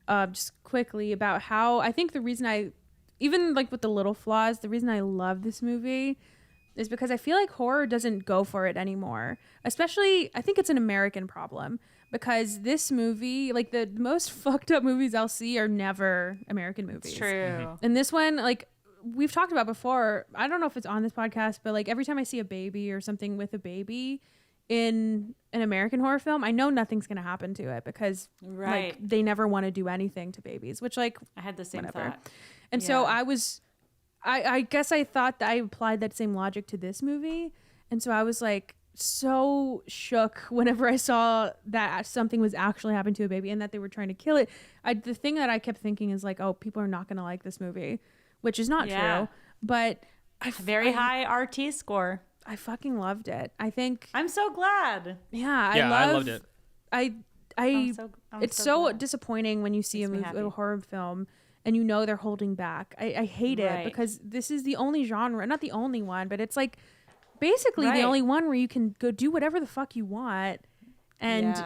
just quickly, about how I think the reason I, even like with the little flaws, the reason I love this movie is because I feel like horror doesn't go for it anymore. Especially, I think it's an American problem, because this movie, like the most fucked up movies I'll see are never American movies.
It's true.
And this one, like we've talked about before, I don't know if it's on this podcast, but like every time I see a baby or something with a baby in an American horror film, I know nothing's going to happen to it, because like they never want to do anything to babies, which like
I had the same thought.
And so I guess I thought that I applied that same logic to this movie. And so I was like so shook whenever I saw that something was actually happening to a baby and that they were trying to kill it. The thing that I kept thinking is like, oh, people are not going to like this movie, which is not true. But
very high RT score.
I fucking loved it. I think
I'm so glad.
Yeah,
I loved it.
It's so disappointing when you see a horror film and you know they're holding back. I hate it, because this is the only genre, not the only one, but it's like basically the only one where you can go do whatever the fuck you want, and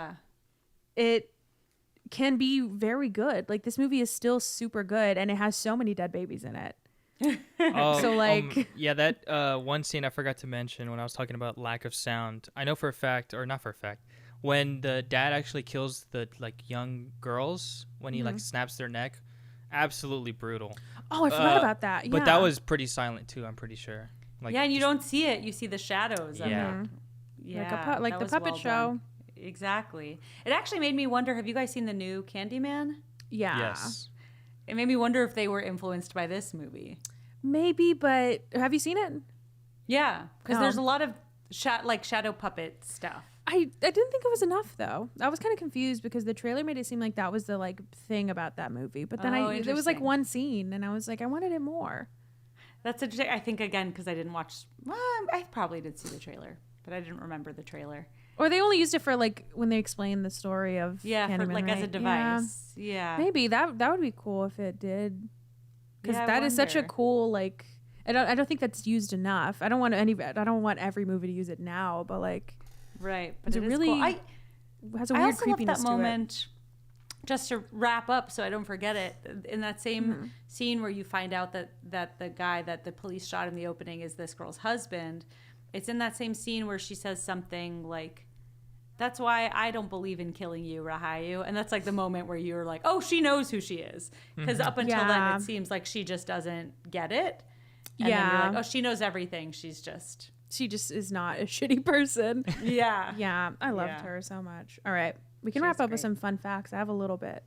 it can be very good. Like this movie is still super good, and it has so many dead babies in it. So like
that one scene I forgot to mention when I was talking about lack of sound. I know for a fact, or not for a fact, when the dad actually kills the like young girls, when he like snaps their neck, absolutely brutal.
Oh, I forgot about that.
But that was pretty silent too, I'm pretty sure. Like,
and you don't see it, you see the shadows of it.
Like the puppet show.
Exactly. It actually made me wonder, have you guys seen the new Candyman?
Yes.
It made me wonder if they were influenced by this movie.
Maybe, but have you seen it?
Yeah, because there's a lot of shadow puppet stuff.
I didn't think it was enough though. I was kind of confused because the trailer made it seem like that was the like thing about that movie, but then there was like one scene and I was like, I wanted it more.
That's interesting. I think again because I didn't watch. Well, I probably did see the trailer, but I didn't remember the trailer.
Or they only used it for like when they explained the story of Candyman,
for, like
right?
as a device. Yeah.
Maybe that would be cool if it did, because that is such a cool like. I don't think that's used enough. I don't want every movie to use it now, but like.
Right,
but it really
cool.
has a weird creepiness
that moment. Just to wrap up, so I don't forget it. In that same scene where you find out that the guy that the police shot in the opening is this girl's husband, it's in that same scene where she says something like, "That's why I don't believe in killing you, Rahayu," and that's like the moment where you're like, "Oh, she knows who she is," because up until then it seems like she just doesn't get it. And then you're like, "Oh, she knows everything. She just is not a shitty person."
Yeah. I loved her so much. All right. We can wrap up with some fun facts. I have a little bit.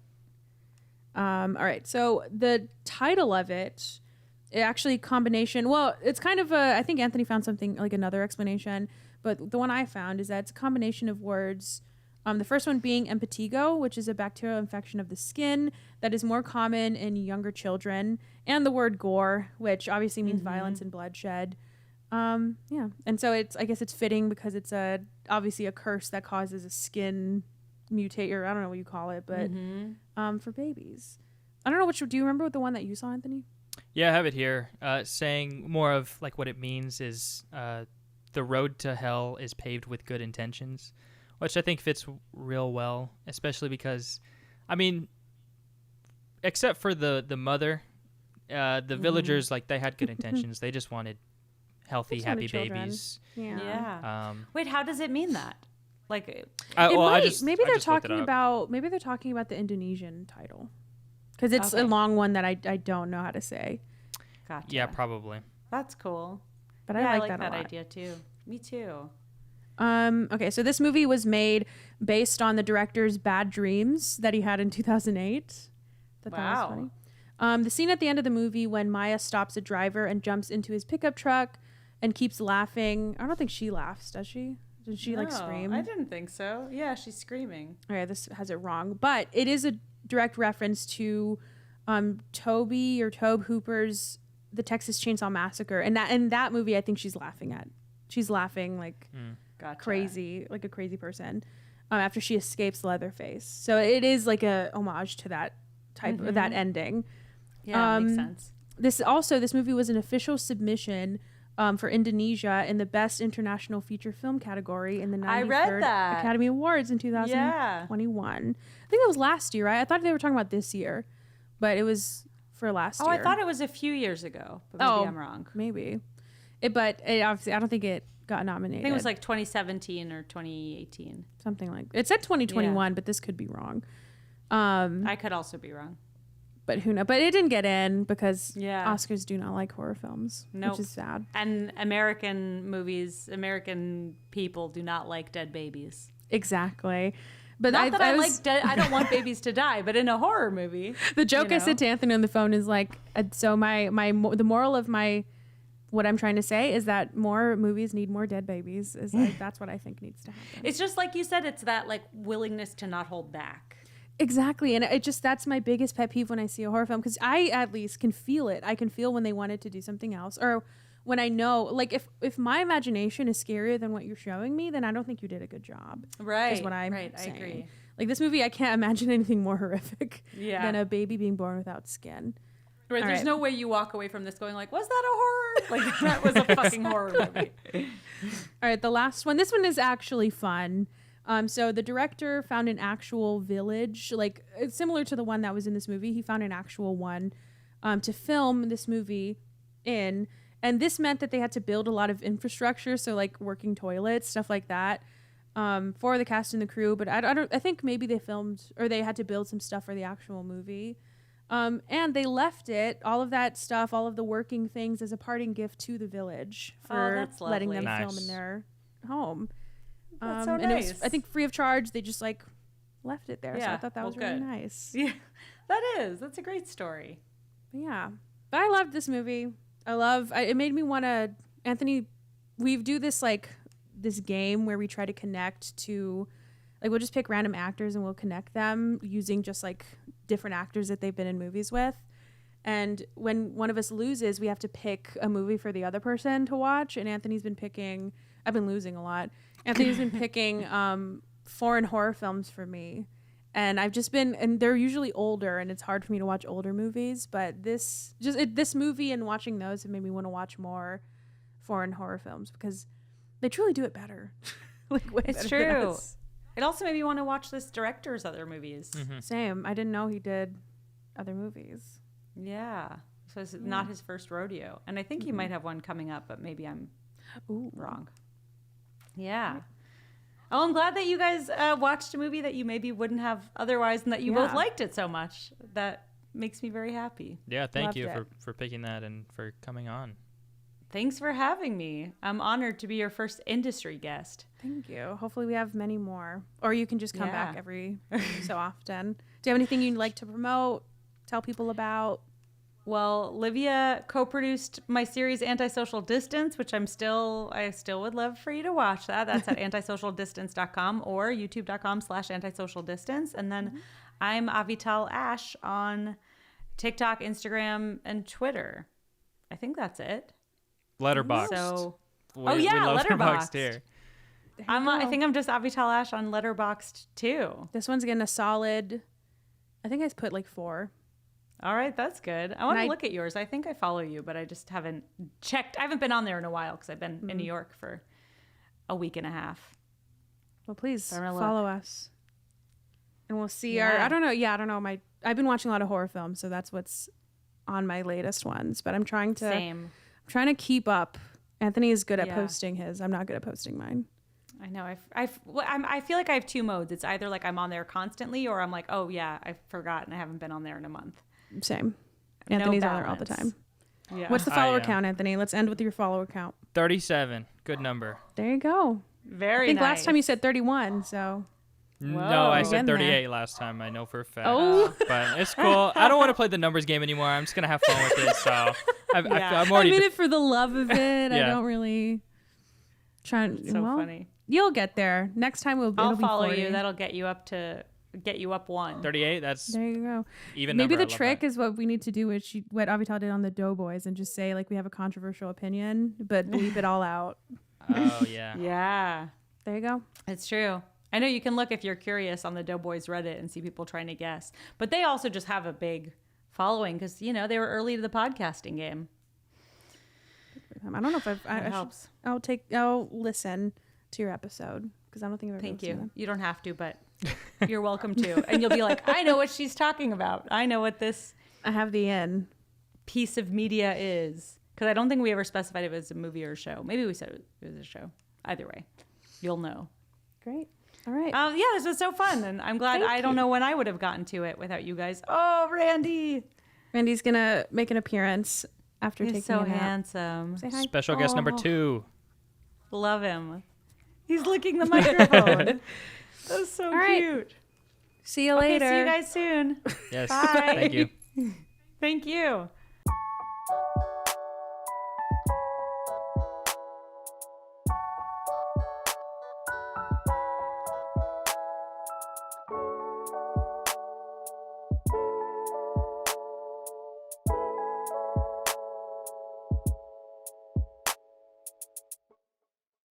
All right. So the title of it actually combination. Well, it's kind of I think Anthony found something like another explanation, but the one I found is that it's a combination of words. The first one being Impetigore, which is a bacterial infection of the skin that is more common in younger children, and the word gore, which obviously means violence and bloodshed. And so I guess it's fitting because it's obviously a curse that causes a skin mutate, or I don't know what you call it, but for babies. I don't know do you remember the one that you saw, Anthony?
Yeah, I have it here. Saying more of like what it means is the road to hell is paved with good intentions, which I think fits real well, especially because, I mean, except for the mother, the villagers, like they had good intentions. They just wanted healthy, happy babies.
Yeah.
Wait, how does it mean that? Like,
maybe they're talking about the Indonesian title, because it's a long one that I don't know how to say.
gotcha.
Yeah, probably.
That's cool.
But
Yeah,
I like that
that
a lot.
idea too. Me too.
Okay, so this movie was made based on the director's bad dreams that he had in 2008. That was funny. The scene at the end of the movie when Maya stops a driver and jumps into his pickup truck and keeps laughing. I don't think she laughs, does she? Did she like scream?
I didn't think so. Yeah, she's screaming.
Okay, this has it wrong, but it is a direct reference to Tobe Hooper's The Texas Chainsaw Massacre, and that movie I think she's laughing like crazy, like a crazy person, after she escapes Leatherface. So it is like a homage to that type of that ending.
Yeah, makes sense.
This movie was an official submission for Indonesia in the Best International Feature Film category in the 93rd Academy Awards in 2021. I think that was last year, right? I thought they were talking about this year, but it was for last year.
I thought it was a few years ago, but maybe I'm wrong.
Maybe. But obviously, I don't think it got nominated.
I think it was like 2017 or 2018.
Something like it said 2021, but this could be wrong.
I could also be wrong.
But who knows? But it didn't get in because
Oscars
do not like horror films, which is sad.
And American people do not like dead babies.
Exactly. But
I don't want babies to die, but in a horror movie.
The joke I said to Anthony on the phone is like, so the moral of what I'm trying to say is that more movies need more dead babies. That's what I think needs to happen.
It's just like you said, it's that like willingness to not hold back.
Exactly. And that's my biggest pet peeve when I see a horror film, because I at least can feel it. I can feel when they wanted to do something else, or when I know, like if my imagination is scarier than what you're showing me, then I don't think you did a good job.
Right.
Is what I'm
saying.
I
agree.
Like this movie, I can't imagine anything more horrific than a baby being born without skin.
Right. There's no way you walk away from this going like, was that a horror? Like that was a fucking horror movie.
All right. The last one. This one is actually fun. So the director found an actual village, like similar to the one that was in this movie. He found an actual one to film this movie in. And this meant that they had to build a lot of infrastructure. So like working toilets, stuff like that, for the cast and the crew. But I think maybe they filmed, or they had to build some stuff for the actual movie. And they left it, all of that stuff, all of the working things, as a parting gift to the village for letting them film in their home.
That's so nice.
And it was, I think, free of charge. They just like left it there. So I thought that was really nice.
Yeah, that's a great story.
But yeah, but I loved this movie. It made me want to, Anthony, we do this game where we try to connect to, like, we'll just pick random actors and we'll connect them using just like different actors that they've been in movies with. And when one of us loses, we have to pick a movie for the other person to watch. And Anthony's been picking, I've been losing a lot. Anthony's been picking foreign horror films for me. And I've just been, and they're usually older, and it's hard for me to watch older movies. But this movie and watching those have made me want to watch more foreign horror films, because they truly do it better.
It's true. It also made me want to watch this director's other movies.
Mm-hmm.
Same. I didn't know he did other movies.
Yeah. So it's not his first rodeo. And I think he might have one coming up, but maybe I'm wrong. Yeah. Oh, I'm glad that you guys watched a movie that you maybe wouldn't have otherwise, and that you both liked it so much. That makes me very happy.
Yeah, thank you for picking that and for coming on.
Thanks for having me. I'm honored to be your first industry guest.
Thank you. Hopefully we have many more. Or you can just come back every so often. Do you have anything you'd like to promote, tell people about?
Well, Livia co-produced my series Antisocial Distance, which I still would love for you to watch that. That's at antisocialdistance.com or youtube.com/antisocialdistance. And then I'm Avital Ash on TikTok, Instagram, and Twitter. I think that's it.
Letterboxd.
So,
we love
Letterboxd
here.
I think I'm just Avital Ash on Letterboxd too.
This one's getting a solid, I think I put like 4.
All right, that's good. I want to look at yours. I think I follow you, but I just haven't checked. I haven't been on there in a while because I've been in New York for a week and a half.
Well, please follow us. And we'll see I don't know. Yeah, I don't know. I've been watching a lot of horror films, so that's what's on my latest ones. But I'm trying to keep up. Anthony is good at posting his. I'm not good at posting mine.
I know. I feel like I have two modes. It's either like I'm on there constantly, or I'm like, oh yeah, I forgot and I haven't been on there in a month.
Same.
No
Anthony's on there all
balance.
the time.
Yeah.
What's the follower
yeah.
count, Anthony? Let's end with your follower count.
37. Good number.
There you go.
Very
I think
nice.
last time you said 31, so
No,
Whoa.
I
We're
said
getting there.
38 last time. I know for a fact.
Oh.
But it's cool. I don't want to play the numbers game anymore. I'm just going to have fun with it. So
Yeah.
I'm
I
already.
made it for the love of it. I
Yeah.
don't really try.
So funny.
You'll get there. Next time it'll
I'll
be
follow
40.
you. That'll get you up one.
38. That's
There you go.
even.
Maybe
number.
the
I love
trick
that.
is what we need to do, which what Avital did on the Doughboys, and just say like we have a controversial opinion, but bleep it all out.
Oh yeah.
Yeah,
There you go.
it's true. I know you can look if you're curious on the Doughboys Reddit and see people trying to guess, but they also just have a big following because they were early to the podcasting game.
I don't know if I
It helps.
I'll listen to your episode because I don't think I've ever
Thank
listened to
you.
them.
You don't have to, but you're welcome to. And you'll be like, I know what she's talking about. I know what this
I have the in.
piece of media is. Because I don't think we ever specified if it was a movie or a show. Maybe we said it was a show. Either way, you'll know.
Great. All right.
Yeah, this was so fun. And I'm glad.
Thank
I don't
you.
know when I would have gotten to it without you guys. Oh, Randy.
Randy's gonna make an appearance after
He's
taking
so
a nap.
handsome.
Say hi.
Special guest number
Oh.
2.
Love him. He's licking the microphone. That's so
right.
cute.
See you
Okay,
later.
see you guys soon.
Yes.
Bye.
Thank you.
Thank you.